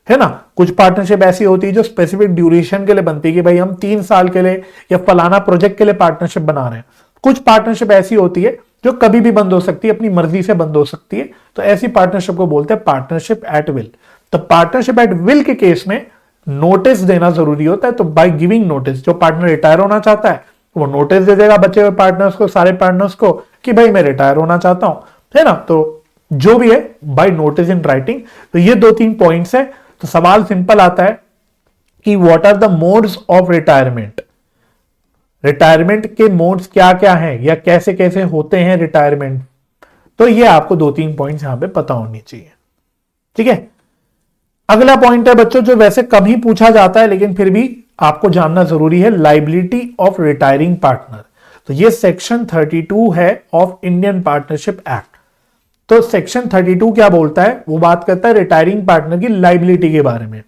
है ना। कुछ पार्टनरशिप ऐसी होती है जो स्पेसिफिक ड्यूरेशन के लिए बनती है कि भाई हम 3 साल के लिए या फलाना प्रोजेक्ट के लिए पार्टनरशिप बना रहे हैं। कुछ पार्टनरशिप ऐसी होती है जो कभी भी बंद हो सकती है, अपनी मर्जी से बंद हो सकती है, तो ऐसी पार्टनरशिप को बोलते हैं पार्टनरशिप एट विल। तो पार्टनरशिप एट विल के केस में नोटिस देना जरूरी होता है। तो बाय गिविंग नोटिस, जो पार्टनर रिटायर होना चाहता है वो नोटिस दे देगा बचे हुए पार्टनर्स को, सारे पार्टनर्स को, कि भाई मैं रिटायर होना चाहता हूं, है ना। तो जो भी है बाय नोटिस इन राइटिंग। तो ये 2-3 पॉइंट्स है। तो सवाल सिंपल आता है कि what are the modes of retirement, retirement के मोड्स क्या क्या हैं या कैसे कैसे होते हैं रिटायरमेंट। तो ये आपको 2-3 पॉइंट्स यहां पे पता होनी चाहिए। ठीक है, अगला पॉइंट है बच्चों जो वैसे कम ही पूछा जाता है लेकिन फिर भी आपको जानना जरूरी है लाइबिलिटी ऑफ रिटायरिंग पार्टनर। तो ये सेक्शन 32 है ऑफ इंडियन पार्टनरशिप एक्ट। तो सेक्शन 32 क्या बोलता है, वो बात करता है रिटायरिंग पार्टनर की लाइबिलिटी के बारे में।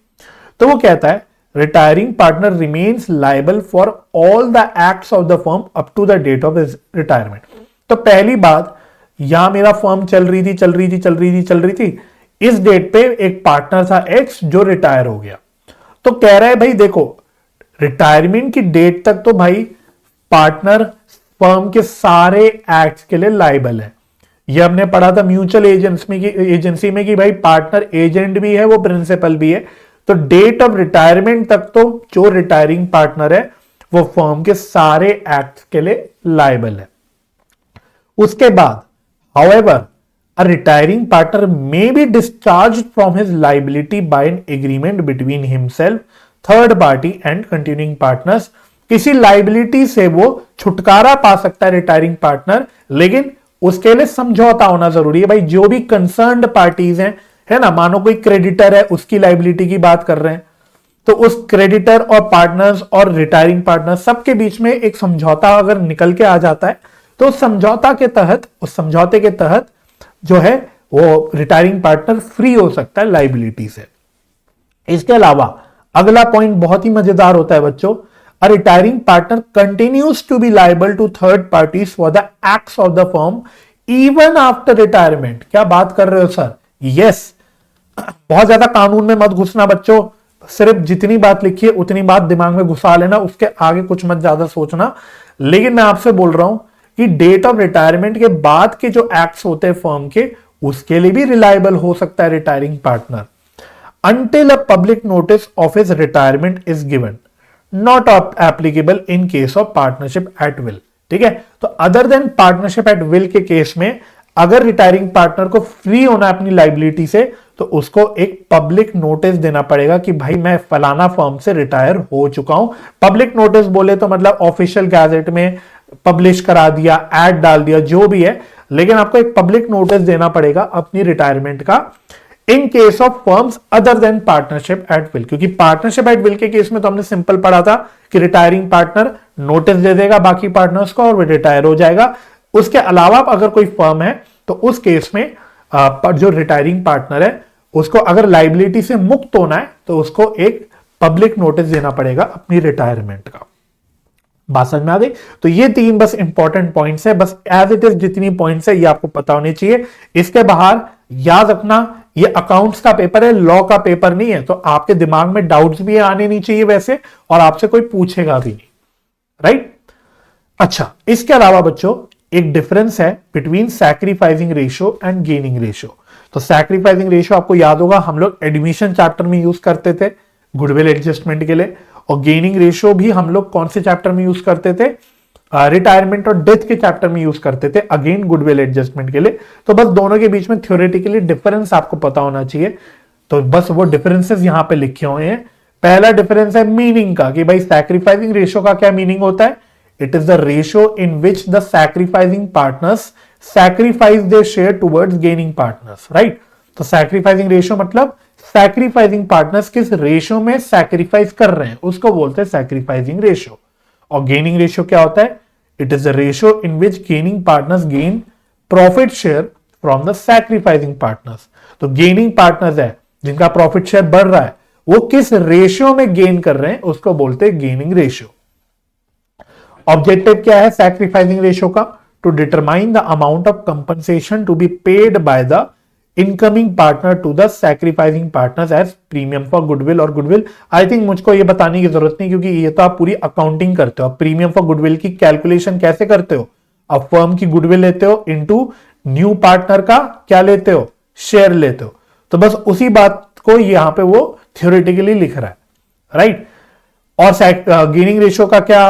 तो वो कहता है retiring partner remains liable for all the acts of the firm up to the date of retirement. तो पहली बात, यहां मेरा फर्म चल रही थी, इस डेट पे एक पार्टनर था एक्स जो रिटायर हो गया। तो कह रहा है भाई देखो, रिटायरमेंट की डेट तक तो भाई पार्टनर फर्म के सारे एक्ट्स के लिए लाइबल है। ये हमने पढ़ा था म्यूचुअल एजेंसी में कि भाई पार्टनर एजेंट भी है, वो प्रिंसिपल भी है। तो डेट ऑफ रिटायरमेंट तक तो जो रिटायरिंग पार्टनर है वो फर्म के सारे एक्ट्स के लिए लाइबल है। उसके बाद however a retiring partner may be discharged from his liability by an agreement between himself, third party and continuing partners। किसी लाइबिलिटी से वो छुटकारा पा सकता है रिटायरिंग पार्टनर, लेकिन उसके लिए समझौता होना जरूरी है। भाई जो भी कंसर्न्ड पार्टीज हैं, है ना, मानो कोई क्रेडिटर है, उसकी लाइबिलिटी की बात कर रहे हैं, तो उस क्रेडिटर और पार्टनर्स और रिटायरिंग पार्टनर सबके बीच में एक समझौता अगर निकल के आ जाता है, तो उस समझौते के तहत जो है वो रिटायरिंग पार्टनर फ्री हो सकता है लाइबिलिटी से। इसके अलावा अगला पॉइंट बहुत ही मजेदार होता है बच्चों, a retiring partner continues to be liable to third parties for the acts of the firm even after retirement. क्या बात कर रहे हो सर? यस। बहुत ज्यादा कानून में मत घुसना बच्चों, सिर्फ जितनी बात लिखी है उतनी बात दिमाग में घुसा लेना, उसके आगे कुछ मत ज्यादा सोचना। लेकिन मैं आपसे बोल रहा हूं कि डेट ऑफ रिटायरमेंट के बाद के जो एक्ट्स होते हैं फर्म के, उसके लिए भी रिलायबल हो सकता है retiring partner, until a public notice of his retirement is given, not applicable in case of partnership at will। ठीक है, तो other than partnership at will के केस में अगर रिटायरिंग पार्टनर को फ्री होना अपनी लाइबिलिटी से, तो उसको एक पब्लिक नोटिस देना पड़ेगा कि भाई मैं फलाना फर्म से रिटायर हो चुका हूं। पब्लिक नोटिस बोले तो मतलब ऑफिशियल गैजेट में पब्लिश करा दिया, एड डाल दिया, जो भी है, लेकिन आपको एक पब्लिक नोटिस देना पड़ेगा अपनी रिटायरमेंट का इन case of firms other than partnership at will. क्योंकि पार्टनरशिप एट विल के केस में तो हमने सिंपल पढ़ा था कि रिटायरिंग पार्टनर नोटिस दे देगा बाकी पार्टनर्स को और वो रिटायर हो जाएगा। उसके अलावा अगर कोई फर्म है तो उस केस में जो रिटायरिंग पार्टनर है उसको अगर लाइबिलिटी से मुक्त होना है तो उसको एक पब्लिक नोटिस देना पड़ेगा अपनी रिटायरमेंट का। बात समझ में आ गई? तो ये तीन बस इंपॉर्टेंट पॉइंट्स है, बस एज इट इज जितनी पॉइंट्स है ये आपको पता होने चाहिए। इसके बाहर याद रखना ये अकाउंट्स का पेपर है, लॉ का पेपर नहीं है, तो आपके दिमाग में डाउट्स भी आने नहीं चाहिए वैसे, और आपसे कोई पूछेगा भी नहीं, राइट? अच्छा, इसके अलावा बच्चों एक डिफरेंस है between sacrificing ratio and gaining ratio. तो सैक्रिफाइसिंग रेशियो आपको याद होगा हम लोग एडमिशन चैप्टर में यूज करते थे गुडविल एडजस्टमेंट के लिए, और गेनिंग रेशियो भी हम लोग कौन से चैप्टर में यूज करते थे? रिटायरमेंट और डेथ के चैप्टर में यूज करते थे, अगेन गुडविल एडजस्टमेंट के लिए। तो बस दोनों के बीच में थ्योरेटिकली डिफरेंस आपको पता होना चाहिए, तो बस वो डिफरेंसेस यहां पे लिखे हुए हैं। पहला डिफरेंस है मीनिंग का, कि भाई सैक्रिफाइसिंग रेशियो का क्या मीनिंग होता है? It is the ratio in which the sacrificing partners sacrifice their share towards gaining partners, right? तो सैक्रिफाइसिंग रेशियो मतलब सैक्रिफाइसिंग पार्टनर्स किस रेशियो में सैक्रिफाइस कर रहे हैं उसको बोलते हैं सैक्रिफाइसिंग रेशियो। और गेनिंग रेशियो क्या होता है? It is the ratio in which gaining partners gain profit share from the sacrificing partners. तो गेनिंग पार्टनर्स है जिनका प्रॉफिट शेयर बढ़ रहा है, वो किस रेशियो में गेन कर रहे हैं उसको बोलते हैं गेनिंग रेशियो। ऑब्जेक्टिव क्या है सैक्रिफाइसिंग रेशियो का? To determine the amount of compensation to be paid by the incoming partner to the sacrificing partners as premium for goodwill. और गुडविल आई थिंक मुझको ये बताने की जरूरत नहीं, क्योंकि ये तो आप पूरी अकाउंटिंग करते हो। प्रीमियम फॉर गुडविल की कैलकुलेशन कैसे करते हो? आप फर्म की गुडविल लेते हो इनटू न्यू पार्टनर का क्या लेते हो? शेयर लेते हो। तो बस उसी बात को यहां पे वो थ्योरेटिकली लिख रहा है, राइट? और गेनिंग रेशियो का क्या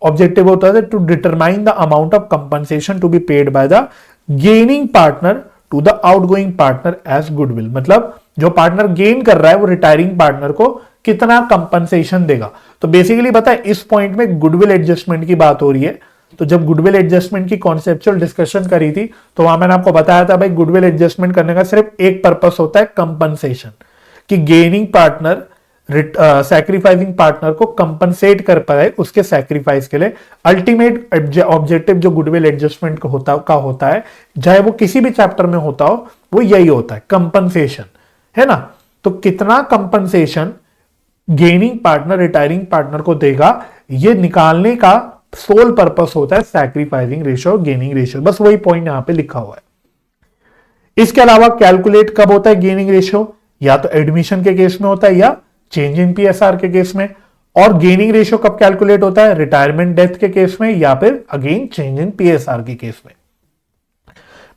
ऑब्जेक्टिव होता है? To determine the amount of compensation to be paid by the gaining partner to the outgoing partner as goodwill. मतलब जो पार्टनर गेन कर रहा है वो रिटायरिंग पार्टनर को कितना कंपनसेशन देगा। तो बेसिकली पता है इस पॉइंट में गुडविल एडजस्टमेंट की बात हो रही है। तो जब गुडविल एडजस्टमेंट की कॉन्सेप्चुअल डिस्कशन करी थी तो वहां मैंने आपको बताया था भाई गुडविल एडजस्टमेंट करने का सिर्फ एक पर्पस होता है कंपनसेशन, कि गेनिंग पार्टनर सैक्रिफाइसिंग पार्टनर को कंपनसेट कर पाए उसके सैक्रिफाइस के लिए। अल्टीमेट ऑब्जेक्टिव जो गुडविल एडजस्टमेंट का होता है, चाहे वो किसी भी चैप्टर में होता हो, वो यही होता है, कंपनसेशन, है ना। तो कितना compensation gaining partner retiring partner को देगा, ये निकालने का सोल पर्पस होता है सैक्रिफाइसिंग रेशियो और गेनिंग रेशियो। बस वही पॉइंट यहां पे लिखा हुआ है। इसके अलावा कैलकुलेट कब होता है गेनिंग रेशियो, या तो एडमिशन के केस में होता है या चेंज इन पीएसआर के केस में। और गेनिंग रेशियो कब कैलकुलेट होता है, रिटायरमेंट डेथ के केस में या फिर अगेन चेंज इन पीएसआर के केस में।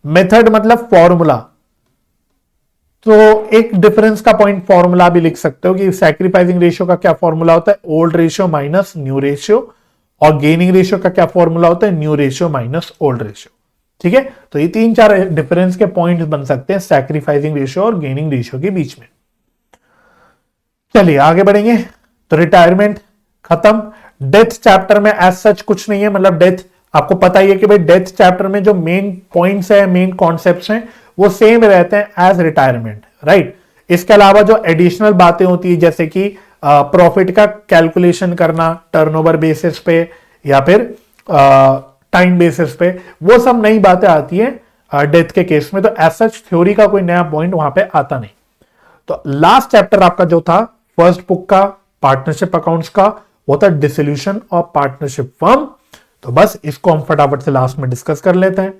मेथड मतलब फॉर्मूला, तो एक डिफरेंस का पॉइंट फॉर्मूला भी लिख सकते हो कि सैक्रिफाइसिंग रेशियो का क्या फॉर्मूला होता है, old ratio minus new ratio, और गेनिंग रेशियो का क्या फॉर्मूला होता है, new ratio minus old ratio. ठीक है, तो ये 3-4 डिफरेंस के पॉइंट्स बन सकते हैं सैक्रिफाइसिंग रेशियो और गेनिंग रेशियो के बीच में। चलिए आगे बढ़ेंगे। तो रिटायरमेंट खत्म। डेथ चैप्टर में एज सच कुछ नहीं है, मतलब डेथ आपको पता ही है कि भाई डेथ चैप्टर में जो मेन पॉइंट्स है, मेन कॉन्सेप्ट्स हैं, वो सेम रहते हैं एज रिटायरमेंट, राइट। इसके अलावा जो एडिशनल बातें होती है, जैसे कि प्रॉफिट का कैलकुलेशन करना टर्नओवर बेसिस पे या फिर टाइम बेसिस पे, वो सब नई बातें आती है डेथ के केस में। तो एज सच थ्योरी का कोई नया पॉइंट वहां पे आता नहीं। तो लास्ट चैप्टर आपका जो था फर्स्ट बुक का पार्टनरशिप अकाउंट्स का, वो था डिसोल्यूशन ऑफ पार्टनरशिप फर्म। तो बस इसको हम फटाफट से लास्ट में डिस्कस कर लेते हैं।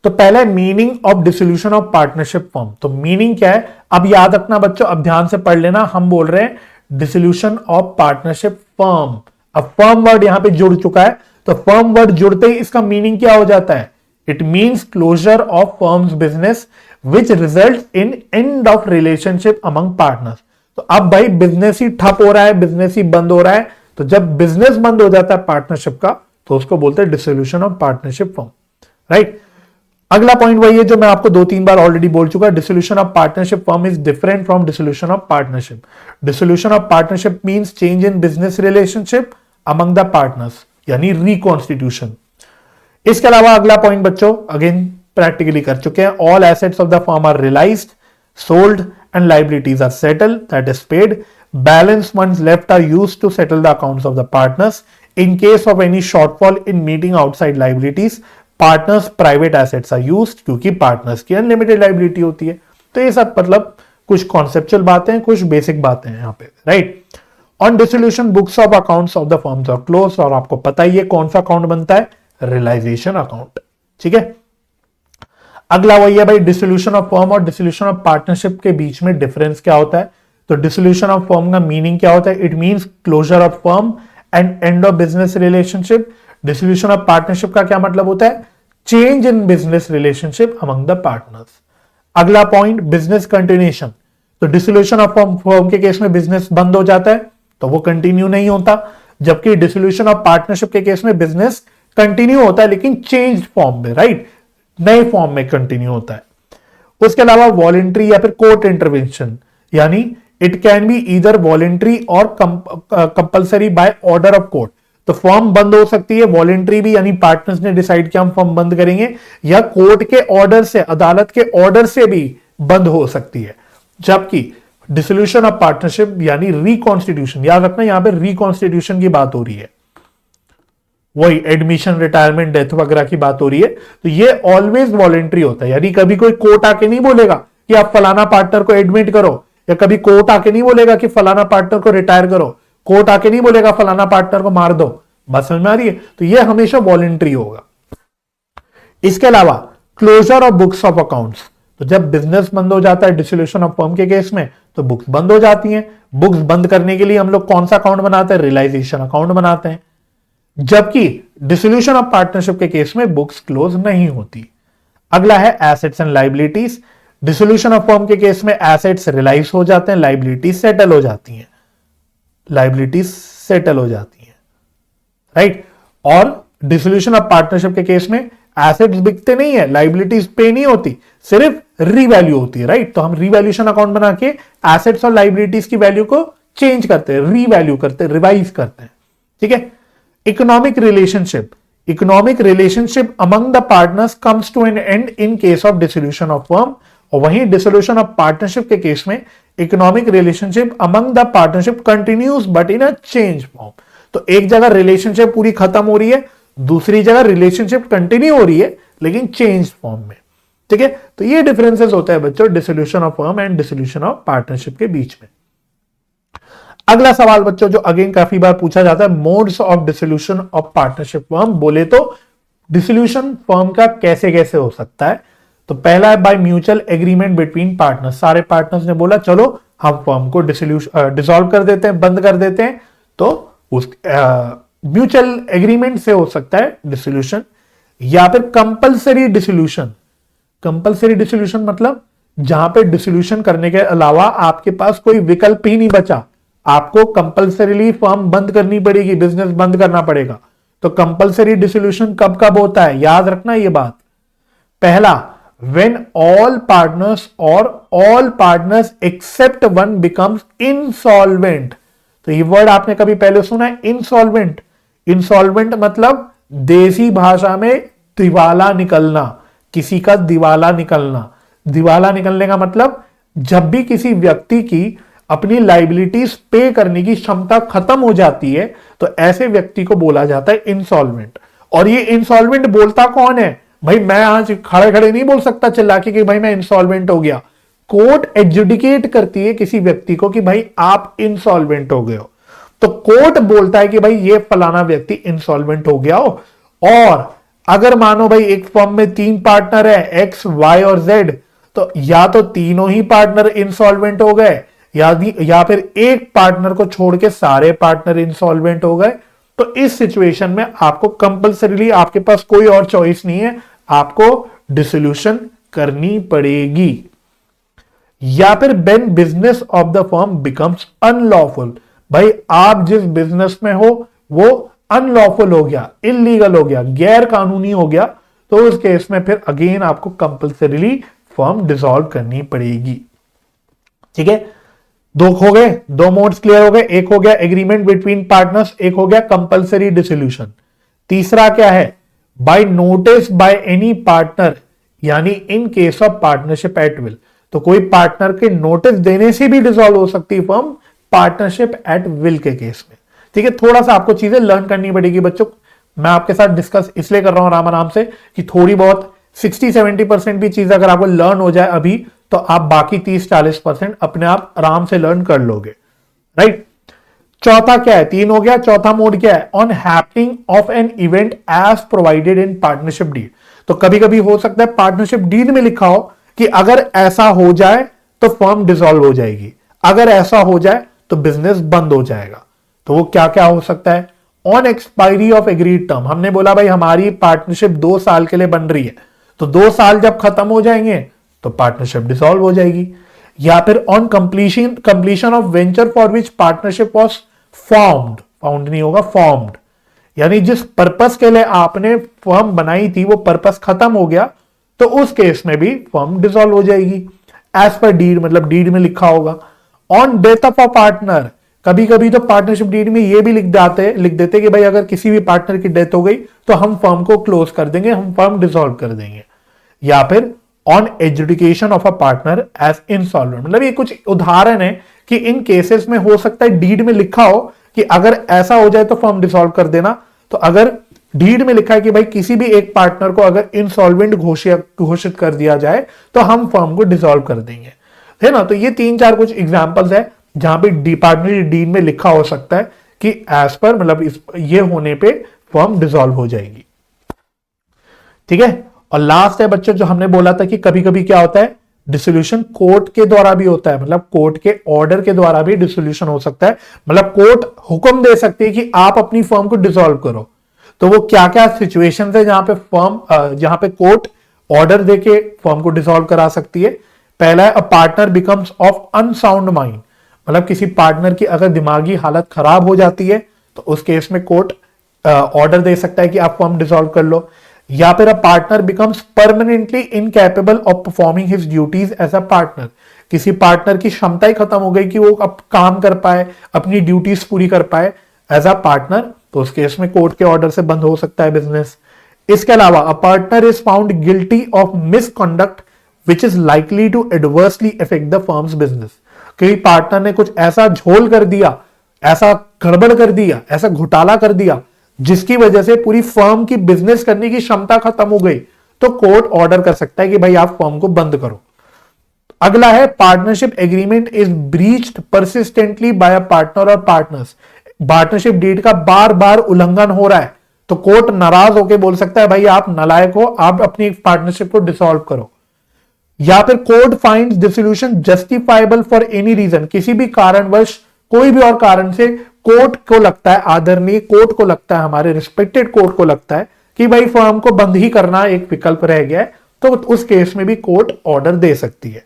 तो पहले meaning of dissolution of partnership firm. तो मीनिंग क्या है, अब याद रखना बच्चों, अब ध्यान से पढ़ लेना। हम बोल रहे हैं डिसोल्यूशन ऑफ पार्टनरशिप फर्म। अब फर्म वर्ड यहां पे जुड़ चुका है, तो फर्म वर्ड जुड़ते ही इसका मीनिंग क्या हो जाता है, it means closure of firms business which result in end of relationship among partners. तो अब भाई बिजनेस ही ठप हो रहा है, बिजनेस ही बंद हो रहा है। तो जब बिजनेस बंद हो जाता है पार्टनरशिप का, तो उसको बोलते हैं dissolution of partnership firm, right. अगला पॉइंट वही है जो मैं आपको 2-3 बार ऑलरेडी बोल चुका, dissolution of partnership firm is different from dissolution of partnership. Dissolution of partnership means change in business relationship among the partners, यानी रिकॉन्स्टिट्यूशन। इसके अलावा अगला पॉइंट बच्चों अगेन प्रैक्टिकली कर चुके हैं, all assets of the firm are realised, sold and liabilities are settled, that is paid, balance funds left are used to settle the accounts of the partners, in case of any shortfall in meeting outside liabilities partners private assets are used, क्योंकि partners की unlimited liability होती है। तो ये सब मतलब कुछ conceptual बातें हैं, कुछ बेसिक बातें हैं यहाँ पे, right. On dissolution books of accounts of the firms are closed, और आपको पता ही है कौन सा अकाउंट बनता है, रियलाइजेशन अकाउंट, ठीक है। अगला वही है भाई डिसोल्यूशन ऑफ फर्म और डिसोल्यूशन ऑफ पार्टनरशिप के बीच में डिफरेंस क्या होता है। तो डिसोल्यूशन ऑफ फर्म का मीनिंग क्या होता है, it means closure of firm and end of business relationship. Dissolution of partnership का क्या मतलब होता है, change in business relationship among the partners. अगला पॉइंट बिजनेस कंटिन्यूएशन। तो डिसोल्यूशन ऑफ फर्म के केस में बिजनेस बंद हो जाता है, तो वो कंटिन्यू नहीं होता, जबकि डिसोल्यूशन ऑफ पार्टनरशिप के केस में बिजनेस कंटिन्यू होता है लेकिन चेंज फॉर्म में, राइट, नए फॉर्म में कंटिन्यू होता है। उसके अलावा वॉलेंट्री या फिर कोर्ट इंटरवेंशन, यानी it can be either voluntary और compulsory by order of court. तो फर्म बंद हो सकती है वॉलेंट्री भी, यानी पार्टनर्स ने डिसाइड किया हम फर्म बंद करेंगे, या कोर्ट के ऑर्डर से, अदालत के ऑर्डर से भी बंद हो सकती है। जबकि डिसोल्यूशन ऑफ पार्टनरशिप यानी रिकॉन्स्टिट्यूशन, याद रखना यहां पे रिकॉन्स्टिट्यूशन की बात हो रही है, वही एडमिशन रिटायरमेंट डेथ वगैरह की बात हो रही है। तो ये ऑलवेज वॉलेंट्री होता है, यानी कभी कोई कोर्ट आके नहीं बोलेगा कि आप फलाना पार्टनर को एडमिट करो, या कभी कोर्ट आके नहीं बोलेगा कि फलाना पार्टनर को रिटायर करो, कोर्ट आके नहीं बोलेगा फलाना पार्टनर को मार दो। बात समझ में आ रही है? तो ये हमेशा वॉलेंट्री होगा। इसके अलावा closure of books of accounts, तो जब बिजनेस बंद हो जाता है डिसोल्यूशन ऑफ फर्म के केस में, तो बुक्स बंद हो जाती हैं। बुक्स बंद करने के लिए हम लोग कौन सा अकाउंट बनाते हैं, रियलाइजेशन अकाउंट बनाते हैं। जबकि डिसोल्यूशन ऑफ पार्टनरशिप के केस में बुक्स क्लोज नहीं होती। अगला है assets and liabilities. Dissolution of firm के केस में एसेट्स रियलाइज हो जाते हैं, लायबिलिटीज सेटल हो जाती हैं, लायबिलिटीज सेटल हो जाती हैं, राइट। और डिसोल्यूशन ऑफ पार्टनरशिप के केस में एसेट्स बिकते नहीं है, लायबिलिटीज पे नहीं होती, सिर्फ रीवैल्यू होती है, राइट। तो हम रीवैल्यूएशन अकाउंट बना के एसेट्स और लायबिलिटीज की वैल्यू को चेंज करते हैं, रीवैल्यू करते हैं, रिवाइज करते हैं, ठीक है। Economic relationship, economic relationship among the partners comes to an end in case of dissolution of firm, और वहीं डिसोल्यूशन ऑफ पार्टनरशिप के केस में economic relationship among the partnership continues but in a change form. तो एक जगह relationship पूरी खत्म हो रही है, दूसरी जगह रिलेशनशिप कंटिन्यू हो रही है लेकिन चेंज फॉर्म में। ठीक है, तो ये डिफरेंसेस होता है बच्चों dissolution of firm and dissolution of partnership के बीच में। अगला सवाल बच्चों जो अगेन काफी बार पूछा जाता है, modes of dissolution of partnership firm. बोले तो डिसोल्यूशन फर्म का कैसे कैसे हो सकता है। तो पहला है by mutual agreement between partners. सारे पार्टनर्स ने बोला चलो हम फर्म को डिसॉल्व कर देते हैं, बंद कर देते हैं, तो उस म्यूचुअल एग्रीमेंट से हो सकता है डिसोल्यूशन। या फिर कंपलसरी डिसोल्यूशन। कंपलसरी डिसोल्यूशन मतलब जहां पे डिसोल्यूशन करने के अलावा आपके पास कोई विकल्प ही नहीं बचा, आपको कंपलसरीली फर्म बंद करनी पड़ेगी, बिजनेस बंद करना पड़ेगा। तो कंपलसरी डिसोल्यूशन कब कब होता है, याद रखना ये बात। पहला, when all partners or all partners except one becomes insolvent। तो ये वर्ड आपने कभी पहले सुना है, इंसॉल्वेंट। इंसॉल्वेंट मतलब देसी भाषा में दिवाला निकलना, किसी का दिवाला निकलना। दिवाला निकलने का मतलब जब भी किसी व्यक्ति की अपनी लाइबिलिटीज पे करने की क्षमता खत्म हो जाती है तो ऐसे व्यक्ति को बोला जाता है इंसॉल्वेंट। और ये इंसॉल्वेंट बोलता कौन है भाई, मैं आज खड़े खड़े नहीं बोल सकता चिल्ला के कि भाई मैं इंसॉल्वेंट हो गया। कोर्ट एडजुडिकेट करती है किसी व्यक्ति को कि भाई आप इंसॉल्वेंट हो गए हो, तो कोर्ट बोलता है कि भाई ये फलाना व्यक्ति इंसॉल्वेंट हो गया हो। और अगर मानो भाई एक फर्म में 3 पार्टनर है, एक्स वाई और जेड, तो या तो तीनों ही पार्टनर इंसॉल्वेंट हो गए या फिर एक पार्टनर को छोड़ के सारे पार्टनर इंसॉल्वेंट हो गए। तो इस सिचुएशन में आपको कंपलसरीली, आपके पास कोई और चॉइस नहीं है, आपको डिसोल्यूशन करनी पड़ेगी। या फिर when business of the firm becomes unlawful. भाई आप जिस बिजनेस में हो वो अनलॉफुल हो गया, इलीगल हो गया, गैर कानूनी हो गया, तो उस केस में फिर अगेन आपको कंपलसरीली फर्म डिसॉल्व करनी पड़ेगी। ठीक है, दो हो गए, दो मोड्स क्लियर हो गए। एक हो गया एग्रीमेंट बिटवीन पार्टनर्स, एक हो गया कंपलसरी डिसोल्यूशन। तीसरा क्या है, by notice by any partner, यानी in case of partnership at will. तो कोई पार्टनर के नोटिस देने से भी डिसॉल्व हो सकती है फर्म पार्टनरशिप एट विल के केस में। ठीक है, थोड़ा सा आपको चीजें लर्न करनी पड़ेगी बच्चों। मैं आपके साथ डिस्कस इसलिए कर रहा हूं आराम से कि थोड़ी बहुत 60-70% भी चीज अगर आपको लर्न हो जाए अभी, तो आप बाकी 30-40% अपने आप आराम से लर्न कर लोगे। राइट, चौथा क्या है, 3 हो गया। चौथा मोड क्या है, on happening of an event as provided in partnership deed. तो कभी कभी हो सकता है पार्टनरशिप डीड में लिखा हो कि अगर ऐसा हो जाए तो फर्म डिसॉल्व हो जाएगी, अगर ऐसा हो जाए तो बिजनेस बंद हो जाएगा। तो वो क्या क्या हो सकता है, on expiry of agreed term. हमने बोला भाई हमारी पार्टनरशिप 2 साल के लिए बन रही है, तो 2 साल जब खत्म हो जाएंगे तो पार्टनरशिप डिसॉल्व हो जाएगी। या फिर on completion of venture for which partnership was formed, found नहीं होगा, फॉर्म्ड, यानी जिस पर्पस के लिए आपने फर्म बनाई थी वो पर्पस खत्म हो गया, तो उस केस में भी फर्म डिसॉल्व हो जाएगी एज पर डीड, मतलब डीड में लिखा होगा। On death of a partner, कभी कभी तो पार्टनरशिप डीड में ये भी लिख देते कि भाई अगर किसी भी पार्टनर की डेथ हो गई तो हम फर्म को क्लोज कर देंगे, हम फर्म डिसॉल्व कर देंगे। या फिर on adjudication of a partner as insolvent, मतलब ये कुछ उदाहरण है कि इन केसेस में हो सकता है डीड में लिखा हो कि अगर ऐसा हो जाए तो फर्म डिसॉल्व कर देना। तो अगर डीड में लिखा है कि भाई किसी भी एक पार्टनर को अगर इंसॉल्वेंट घोषित कर दिया जाए तो हम फर्म को डिसॉल्व कर देंगे, है ना। तो ये 3-4 कुछ एग्जांपल्स है जहां पे पार्टनर डीड में लिखा हो सकता है कि एज पर, मतलब ये होने पे फर्म डिसॉल्व हो जाएगी। ठीक है, और लास्ट है बच्चों जो हमने बोला था कि कभी कभी क्या होता है, डिसोल्यूशन कोर्ट के द्वारा भी होता है, मतलब कोर्ट के ऑर्डर के द्वारा भी डिसोल्यूशन हो सकता है। मतलब कोर्ट हुक्म दे सकती है कि आप अपनी फर्म को डिसॉल्व करो। तो वो क्या क्या सिचुएशंस है जहां पे कोर्ट ऑर्डर देके फर्म को डिसॉल्व करा सकती है। पहला है, अ partner becomes of unsound mind, मतलब किसी पार्टनर की अगर दिमागी हालत खराब हो जाती है तो उस केस में कोर्ट ऑर्डर दे सकता है कि आप फर्म डिसॉल्व कर लो। या फिर a partner becomes permanently incapable of performing his duties as a partner, किसी पार्टनर की क्षमता ही खत्म हो गई कि वो अब काम कर पाए, अपनी ड्यूटीज पूरी कर पाए एज अ पार्टनर, तो उस केस में कोर्ट के ऑर्डर से बंद हो सकता है बिजनेस। इसके अलावा a partner is found guilty of misconduct which is likely to adversely affect the firms business, कई पार्टनर ने कुछ ऐसा झोल कर दिया, ऐसा गड़बड़ कर दिया, ऐसा घोटाला कर दिया जिसकी वजह से पूरी फर्म की बिजनेस करने की क्षमता खत्म हो गई, तो कोर्ट ऑर्डर कर सकता है कि भाई आप फर्म को बंद करो। अगला है partnership agreement is breached persistently by a partner और पार्टनर्स। पार्टनरशिप डीड का बार बार उल्लंघन हो रहा है तो कोर्ट नाराज होकर बोल सकता है भाई आप नालायक हो, आप अपनी पार्टनरशिप को डिसॉल्व करो। या फिर court finds dissolution justifiable for any reason, किसी भी कारणवश कोई भी और कारण से कोर्ट को लगता है, आदरणीय कोर्ट को लगता है, हमारे रिस्पेक्टेड कोर्ट को लगता है कि भाई फर्म को बंद ही करना एक विकल्प रह गया है, तो उस केस में भी कोर्ट ऑर्डर दे सकती है।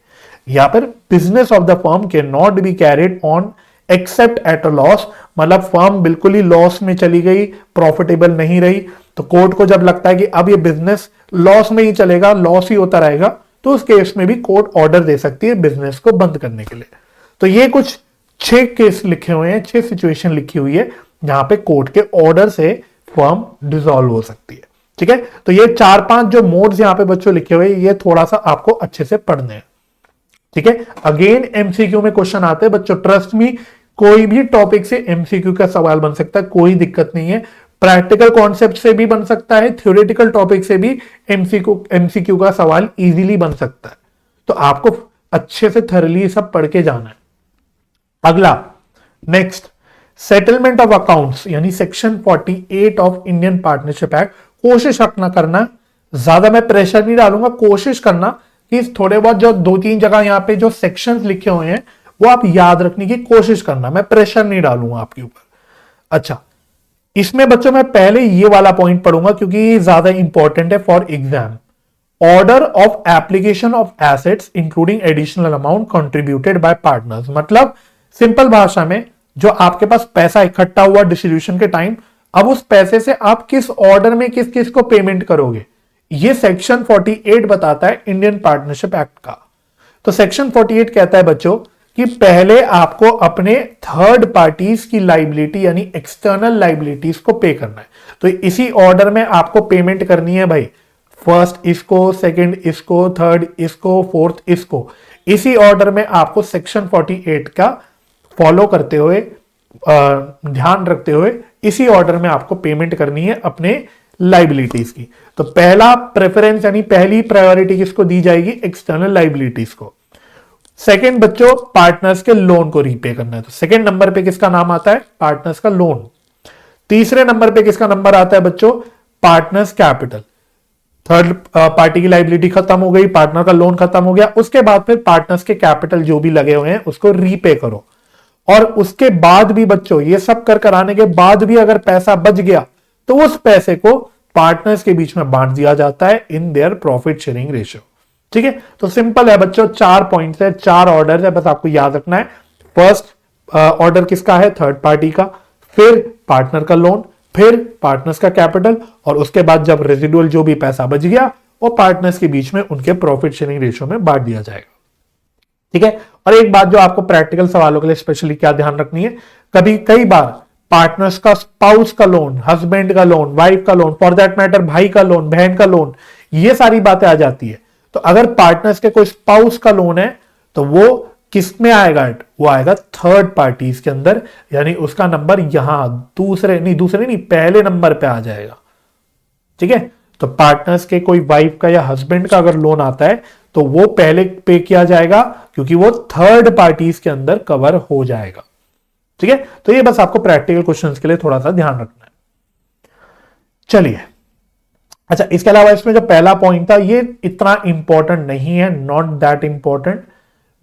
या फिर business of the firm can not be carried on accept at a loss, मतलब फर्म बिल्कुल ही लॉस में चली गई, प्रॉफिटेबल नहीं रही, तो कोर्ट को जब लगता है कि अब ये बिजनेस लॉस में ही चलेगा, लॉस ही होता रहेगा, तो उस केस में भी कोर्ट ऑर्डर दे सकती है बिजनेस को बंद करने के लिए। तो ये कुछ 6 केस लिखे हुए हैं, 6 सिचुएशन लिखी हुई है जहां पे कोर्ट के ऑर्डर से फर्म डिसॉल्व हो सकती है। ठीक है, तो ये 4-5 जो मोड्स यहां पे बच्चों लिखे हुए, ये थोड़ा सा आपको अच्छे से पढ़ने हैं। ठीक है, अगेन एमसीक्यू में क्वेश्चन आते हैं बच्चों, ट्रस्ट मी, कोई भी टॉपिक से एमसीक्यू का सवाल बन सकता है, कोई दिक्कत नहीं है। प्रैक्टिकल कॉन्सेप्ट से भी बन सकता है, थ्योरेटिकल टॉपिक से भी एमसीक्यू का सवाल इजीली बन सकता है। तो आपको अच्छे से थरली सब पढ़ के जाना है। अगला नेक्स्ट, सेटलमेंट ऑफ अकाउंट्स यानी section 48 of Indian partnership act. कोशिश रखना करना, ज्यादा मैं प्रेशर नहीं डालूंगा, कोशिश करना कि थोड़े बहुत जो 2-3 जगह यहां पे जो सेक्शंस लिखे हुए हैं वो आप याद रखने की कोशिश करना, मैं प्रेशर नहीं डालूंगा आपके ऊपर। अच्छा, इसमें बच्चों मैं पहले ये वाला पॉइंट पढ़ूंगा क्योंकि ये ज्यादा इंपॉर्टेंट है for exam. Order of application of assets including additional amount contributed bye partners, मतलब सिंपल भाषा में जो आपके पास पैसा इकट्ठा हुआ डिस्ट्रीब्यूशन के टाइम, अब उस पैसे से आप किस ऑर्डर में किस किस को पेमेंट करोगे, ये सेक्शन 48 बताता है इंडियन पार्टनरशिप एक्ट का। तो सेक्शन 48 कहता है बच्चों कि पहले आपको अपने थर्ड पार्टीज की लाइबिलिटी यानी एक्सटर्नल लाइबिलिटीज को पे करना है। तो इसी ऑर्डर में आपको पेमेंट करनी है भाई, फर्स्ट इसको, सेकंड इसको, थर्ड इसको, फोर्थ इसको, इसी ऑर्डर में आपको सेक्शन 48 का फॉलो करते हुए, ध्यान रखते हुए इसी ऑर्डर में आपको पेमेंट करनी है अपने लाइबिलिटीज की। तो पहला प्रेफरेंस यानी पहली प्रायोरिटी किसको दी जाएगी, एक्सटर्नल लाइबिलिटीज को। सेकंड बच्चों, पार्टनर्स के लोन को रीपे करना है, तो सेकंड नंबर पे किसका नाम आता है, पार्टनर्स का लोन। तीसरे नंबर पे किसका नंबर आता है बच्चों, पार्टनर्स कैपिटल। थर्ड पार्टी की लाइबिलिटी खत्म हो गई, पार्टनर का लोन खत्म हो गया, उसके बाद फिर पार्टनर्स के कैपिटल जो भी लगे हुए हैं उसको रीपे करो। और उसके बाद भी बच्चों ये सब कर कराने के बाद भी अगर पैसा बच गया तो उस पैसे को पार्टनर्स के बीच में बांट दिया जाता है in their profit sharing ratio. ठीक है, तो सिंपल है बच्चों, 4 पॉइंट्स है, 4 ऑर्डर है, बस आपको याद रखना है। फर्स्ट ऑर्डर किसका है, थर्ड पार्टी का, फिर पार्टनर का लोन, फिर पार्टनर्स का कैपिटल, और उसके बाद जब रेजिडुअल जो भी पैसा बच गया वो पार्टनर्स के बीच में उनके प्रॉफिट शेयरिंग रेशियो में बांट दिया जाएगा। ठीक है, और एक बात जो आपको प्रैक्टिकल सवालों के लिए स्पेशली क्या ध्यान रखनी है, कई बार पार्टनर्स का स्पाउस का लोन, हस्बैंड का लोन, वाइफ का लोन, फॉर दैट मैटर भाई का लोन, बहन का लोन, ये सारी बातें आ जाती है। तो अगर पार्टनर्स के कोई स्पाउस का लोन है तो वो किस में आएगा, वो आएगा थर्ड पार्टीज के अंदर, यानी उसका नंबर यहां दूसरे नहीं पहले नंबर पे आ जाएगा। ठीक है, तो पार्टनर्स के कोई वाइफ का या हस्बैंड का अगर लोन आता है तो वो पहले पे किया जाएगा क्योंकि वो थर्ड पार्टीज के अंदर कवर हो जाएगा। ठीक है, तो ये बस आपको प्रैक्टिकल क्वेश्चंस के लिए थोड़ा सा ध्यान रखना है। चलिए, अच्छा, इसके अलावा इसमें जो पहला पॉइंट था ये इतना इंपॉर्टेंट नहीं है, नॉट दैट इंपॉर्टेंट,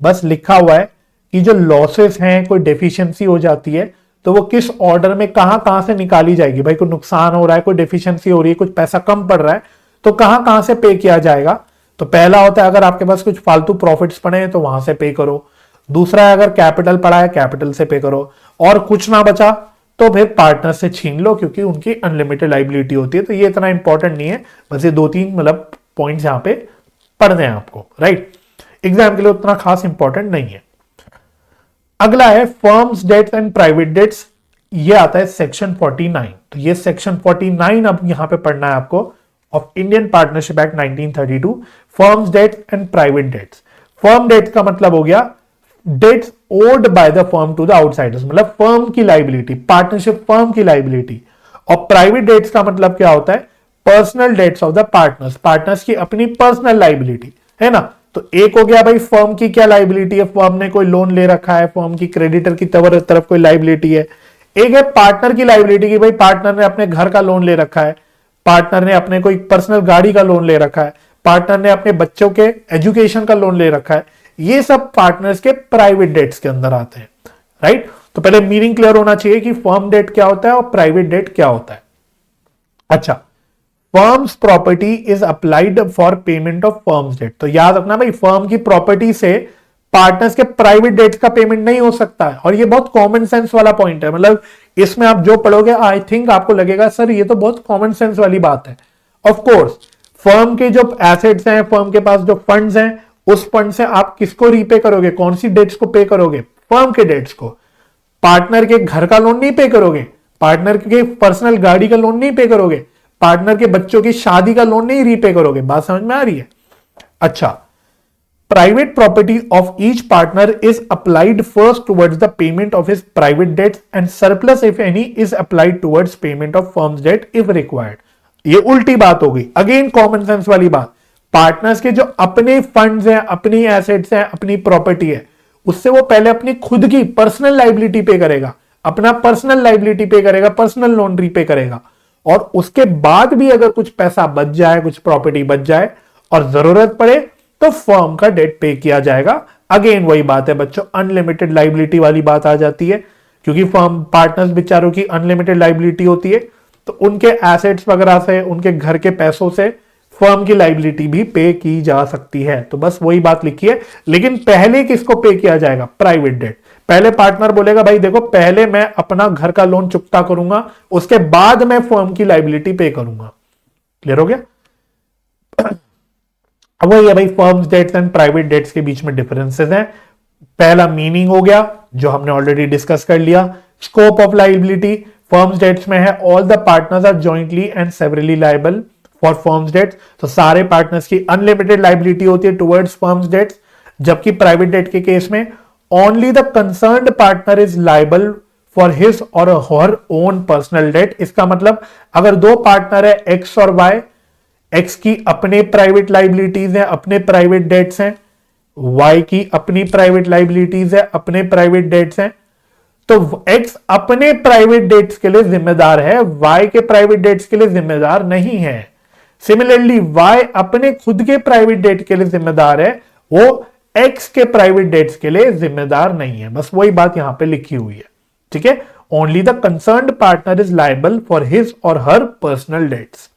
बस लिखा हुआ है कि जो लॉसेस हैं, कोई डेफिशिएंसी हो जाती है तो वो किस ऑर्डर में कहां से निकाली जाएगी। भाई कोई नुकसान हो रहा है, कोई डेफिशिएंसी हो रही है, कुछ पैसा कम पड़ रहा है, तो कहां से पे किया जाएगा। तो पहला होता है अगर आपके पास कुछ फालतू प्रॉफिट्स पड़े हैं तो वहां से पे करो। दूसरा है अगर कैपिटल पड़ा है, कैपिटल से पे करो, और कुछ ना बचा तो फिर पार्टनर से छीन लो क्योंकि उनकी अनलिमिटेड लाइबिलिटी होती है। तो ये इतना इंपॉर्टेंट नहीं है, बस ये 2-3 मतलब पॉइंट्स यहां पे पढ़ने हैं आपको, राइट। एग्जाम के लिए उतना खास इंपॉर्टेंट नहीं है। अगला है firms debts and private debts, ये आता है सेक्शन 49। तो ये सेक्शन 49 अब यहां पे पढ़ना है आपको of Indian partnership act 1932, firms debts and private debts. Firm debts का मतलब हो गया debts owed by the firm to the outsiders, मतलब फर्म की लाइबिलिटी, पार्टनरशिप फर्म की लाइबिलिटी। और प्राइवेट डेट्स का मतलब क्या होता है, personal debts of the partners, partners की अपनी पर्सनल लाइबिलिटी, है ना। तो एक हो गया भाई फर्म की क्या लाइबिलिटी है, फर्म ने कोई लोन ले रखा है, फर्म की क्रेडिटर की तरफ कोई लाइबिलिटी है। एक है पार्टनर की लाइबिलिटी की भाई पार्टनर ने अपने घर का लोन ले रखा है, पार्टनर ने अपने कोई पर्सनल गाड़ी का लोन ले रखा है, पार्टनर ने अपने बच्चों के एजुकेशन का लोन ले रखा है। ये सब पार्टनर्स के प्राइवेट डेट्स के अंदर आते हैं, राइट। तो पहले मीनिंग क्लियर होना चाहिए कि फर्म डेट क्या होता है और प्राइवेट डेट क्या होता है। अच्छा, firms property is applied for payment of firms debt. तो याद रखना भाई, फर्म की प्रॉपर्टी से पार्टनर्स के प्राइवेट डेट्स का पेमेंट नहीं हो सकता है। और ये बहुत कॉमन सेंस वाला पॉइंट है, मतलब इसमें आप जो पढ़ोगे आई थिंक आपको लगेगा सर ये तो बहुत कॉमन सेंस वाली बात है। ऑफ कोर्स फर्म के जो एसेट्स हैं, फर्म के पास जो फंड्स हैं, उस फंड से आप किसको रीपे करोगे, कौन सी डेट्स को पे करोगे, फर्म के डेट्स को। पार्टनर के घर का लोन नहीं पे करोगे, पार्टनर के पर्सनल गाड़ी का लोन नहीं पे करोगे, पार्टनर के बच्चों की शादी का लोन नहीं रीपे करोगे। बात समझ में आ रही है। अच्छा, private property of each partner is applied first towards the payment of his private debts and surplus if any is applied towards payment of firms debt if required. ये उल्टी बात हो गई, अगेन कॉमन सेंस वाली बात। Partners के जो अपने फंड्स हैं, अपनी एसेट्स हैं, अपनी प्रॉपर्टी है, उससे वो पहले अपनी खुद की पर्सनल लाइबिलिटी पे करेगा, अपना पर्सनल लाइबिलिटी पे करेगा, पर्सनल लोन रीपे करेगा। और उसके बाद भी अगर कुछ पैसा बच जाए, कुछ प्रॉपर्टी बच जाए और जरूरत पड़े तो फर्म का डेट पे किया जाएगा। अगेन वही बात है बच्चों, अनलिमिटेड लाइबिलिटी वाली बात आ जाती है, क्योंकि फर्म पार्टनर्स बेचारों की अनलिमिटेड लाइबिलिटी होती है, तो उनके एसेट्स वगैरह से, उनके घर के पैसों से फर्म की लाइबिलिटी भी पे की जा सकती है। तो बस वही बात लिखी है, लेकिन पहले किसको पे किया जाएगा, प्राइवेट डेट। पहले पार्टनर बोलेगा भाई देखो पहले मैं अपना घर का लोन चुकता करूंगा, उसके बाद मैं फर्म की लाइबिलिटी पे करूंगा। क्लियर हो गया। अब वही है भाई, firms debts and private debts के बीच में डिफरेंसेस हैं। पहला मीनिंग हो गया जो हमने ऑलरेडी डिस्कस कर लिया। Scope of liability firms debts में है all the partners are jointly and severally liable for firms debts. तो सारे पार्टनर्स की अनलिमिटेड लाइबिलिटी होती है टुवर्ड्स फर्म्स डेट्स, जबकि प्राइवेट डेट के केस में only the concerned partner is liable for his और हर ओन पर्सनल डेट। इसका मतलब अगर दो पार्टनर है एक्स और वाई, एक्स की अपने प्राइवेट लाइबिलिटीज हैं, अपने प्राइवेट डेट्स हैं, वाई की अपनी प्राइवेट लाइबिलिटीज है, अपने प्राइवेट डेट्स हैं, तो एक्स अपने प्राइवेट डेट्स के लिए जिम्मेदार है, वाई के प्राइवेट डेट्स के लिए जिम्मेदार नहीं है। सिमिलरली वाई अपने खुद के प्राइवेट डेट के लिए जिम्मेदार है, वो एक्स के प्राइवेट डेट्स के लिए जिम्मेदार नहीं है। बस वही बात यहां पे लिखी हुई है, ठीक है। Only the concerned partner is liable for his और हर पर्सनल डेट्स।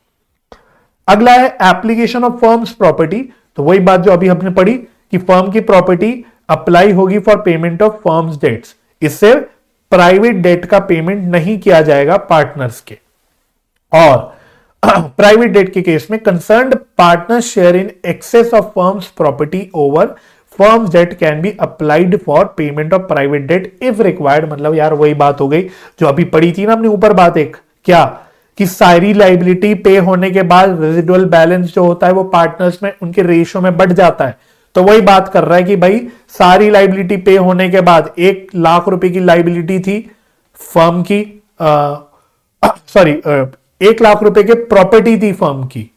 अगला है एप्लीकेशन ऑफ फर्म्स प्रॉपर्टी। तो वही बात जो अभी हमने पढ़ी कि फर्म की प्रॉपर्टी अप्लाई होगी for payment of firms debts, इससे प्राइवेट डेट का पेमेंट नहीं किया जाएगा पार्टनर्स के। और प्राइवेट डेट के केस में concerned partner share in excess of firms property over firms debt can be applied for payment of private debt if required. मतलब यार वही बात हो गई जो अभी पढ़ी थी ना अपने ऊपर बात, एक क्या कि सारी लाइबिलिटी पे होने के बाद रेजिडुअल बैलेंस जो होता है वो पार्टनर्स में उनके रेशियो में बढ़ जाता है। तो वही बात कर रहा है कि भाई सारी लाइबिलिटी पे होने के बाद 1,00,000 रुपए की लाइबिलिटी थी फर्म की, 1,00,000 रुपए के प्रॉपर्टी थी फर्म की,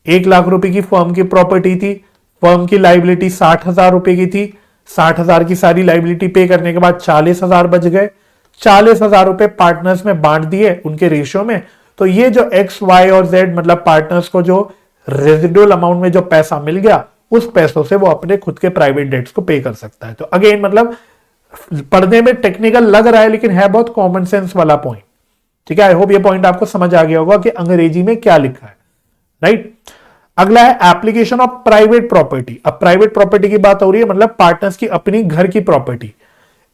1,00,000 रुपए की फर्म की प्रॉपर्टी थी, फर्म की लाइबिलिटी 60,000 रुपए की थी, 60,000 की सारी लाइबिलिटी पे करने के बाद 40,000 बच गए, 40,000 रुपए पार्टनर्स में बांट दिए उनके रेशियो में। तो ये जो एक्स वाई और जेड मतलब पार्टनर्स को जो रेजिडुअल अमाउंट में जो पैसा मिल गया, उस पैसों से वो अपने खुद के प्राइवेट डेट्स को पे कर सकता है। तो अगेन मतलब पढ़ने में टेक्निकल लग रहा है लेकिन है बहुत कॉमन सेंस वाला पॉइंट, ठीक है। आई होप ये पॉइंट आपको समझ आ गया होगा कि अंग्रेजी में क्या लिखा है, राइट। अगला है एप्लीकेशन ऑफ प्राइवेट प्रॉपर्टी। अब प्राइवेट प्रॉपर्टी की बात हो रही है, मतलब पार्टनर्स की अपनी घर की property.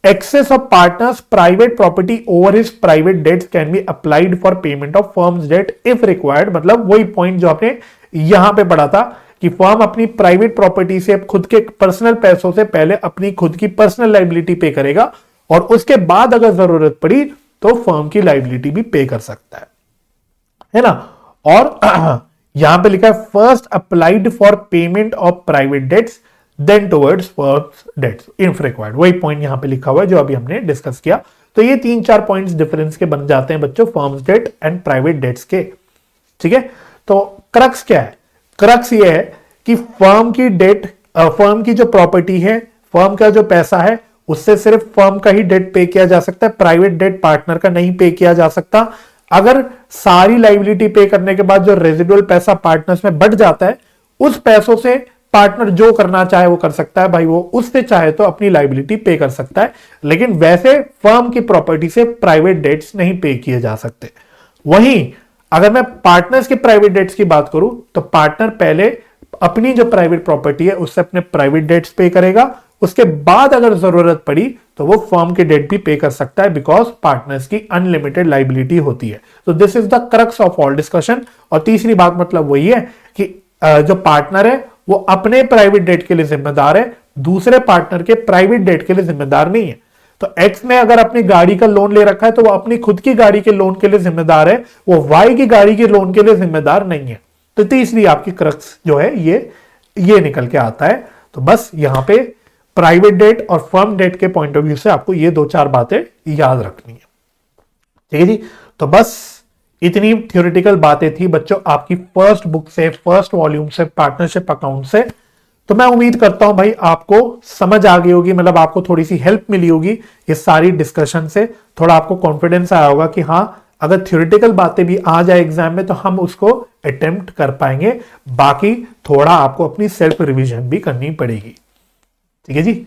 Excess of partners' private property over his private debts can be applied for payment of firm's debt if required। मतलब वही पॉइंट जो आपने यहां पे पढ़ा था कि फर्म अपनी प्राइवेट प्रॉपर्टी से खुद के पर्सनल पैसों से पहले अपनी खुद की पर्सनल लाइबिलिटी पे करेगा और उसके बाद अगर जरूरत पड़ी तो फर्म की लाइबिलिटी भी पे कर सकता है ना। और यहां पे लिखा है first applied for payment of private debts then towards firms debts if required. वही पॉइंट यहां पे लिखा हुआ है जो अभी हमने डिस्कस किया। तो ये 3-4 पॉइंट्स डिफरेंस के बन जाते हैं बच्चों firms debt and private debts के। ठीक है, तो क्रक्स क्या है? क्रक्स ये है कि फर्म की डेट, फर्म की जो प्रॉपर्टी है, फर्म का जो पैसा है, उससे सिर्फ फर्म का ही डेट पे किया जा सकता है, प्राइवेट डेट पार्टनर का नहीं पे किया जा सकता। अगर सारी लाइबिलिटी पे करने के बाद जो रेजिडुअल पैसा पार्टनर्स में बढ़ जाता है, उस पैसों से पार्टनर जो करना चाहे वो कर सकता है भाई, वो उससे चाहे तो अपनी लाइबिलिटी पे कर सकता है, लेकिन वैसे फर्म की प्रॉपर्टी से प्राइवेट डेट्स नहीं पे किए जा सकते। वहीं अगर मैं पार्टनर्स के प्राइवेट डेट्स की बात करूं तो पार्टनर पहले अपनी जो प्राइवेट प्रॉपर्टी है उससे अपने प्राइवेट डेट्स पे करेगा, उसके बाद अगर जरूरत पड़ी तो वो फर्म के डेट भी पे कर सकता है, बिकॉज पार्टनर्स की अनलिमिटेड लाइबिलिटी होती है। तो this is the crux of all discussion. और तीसरी बात मतलब वही है कि जो पार्टनर है वो अपने प्राइवेट डेट के लिए जिम्मेदार है, दूसरे पार्टनर के प्राइवेट डेट के लिए जिम्मेदार नहीं है। तो एक्स ने अगर अपनी गाड़ी का लोन ले रखा है तो वो अपनी खुद की गाड़ी के लोन के लिए जिम्मेदार है, वो वाई की गाड़ी के लोन के लिए जिम्मेदार नहीं है। तो तीसरी आपकी क्रक्स जो है ये निकल के आता है। तो बस यहां पे प्राइवेट डेट और फर्म डेट के पॉइंट ऑफ व्यू से आपको ये 2-4 बातें याद रखनी है। ठीक है जी, तो बस इतनी थ्योरेटिकल बातें थी बच्चों आपकी फर्स्ट बुक से, फर्स्ट वॉल्यूम से, पार्टनरशिप अकाउंट से। तो मैं उम्मीद करता हूं भाई आपको समझ आ गई होगी, मतलब आपको थोड़ी सी हेल्प मिली होगी इस सारी डिस्कशन से, थोड़ा आपको कॉन्फिडेंस आया होगा कि हाँ अगर थ्योरेटिकल बातें भी आ जाए एग्जाम में तो हम उसको अटेम्प्ट कर पाएंगे। बाकी थोड़ा आपको अपनी सेल्फ रिवीजन भी करनी पड़ेगी। ठीक है जी।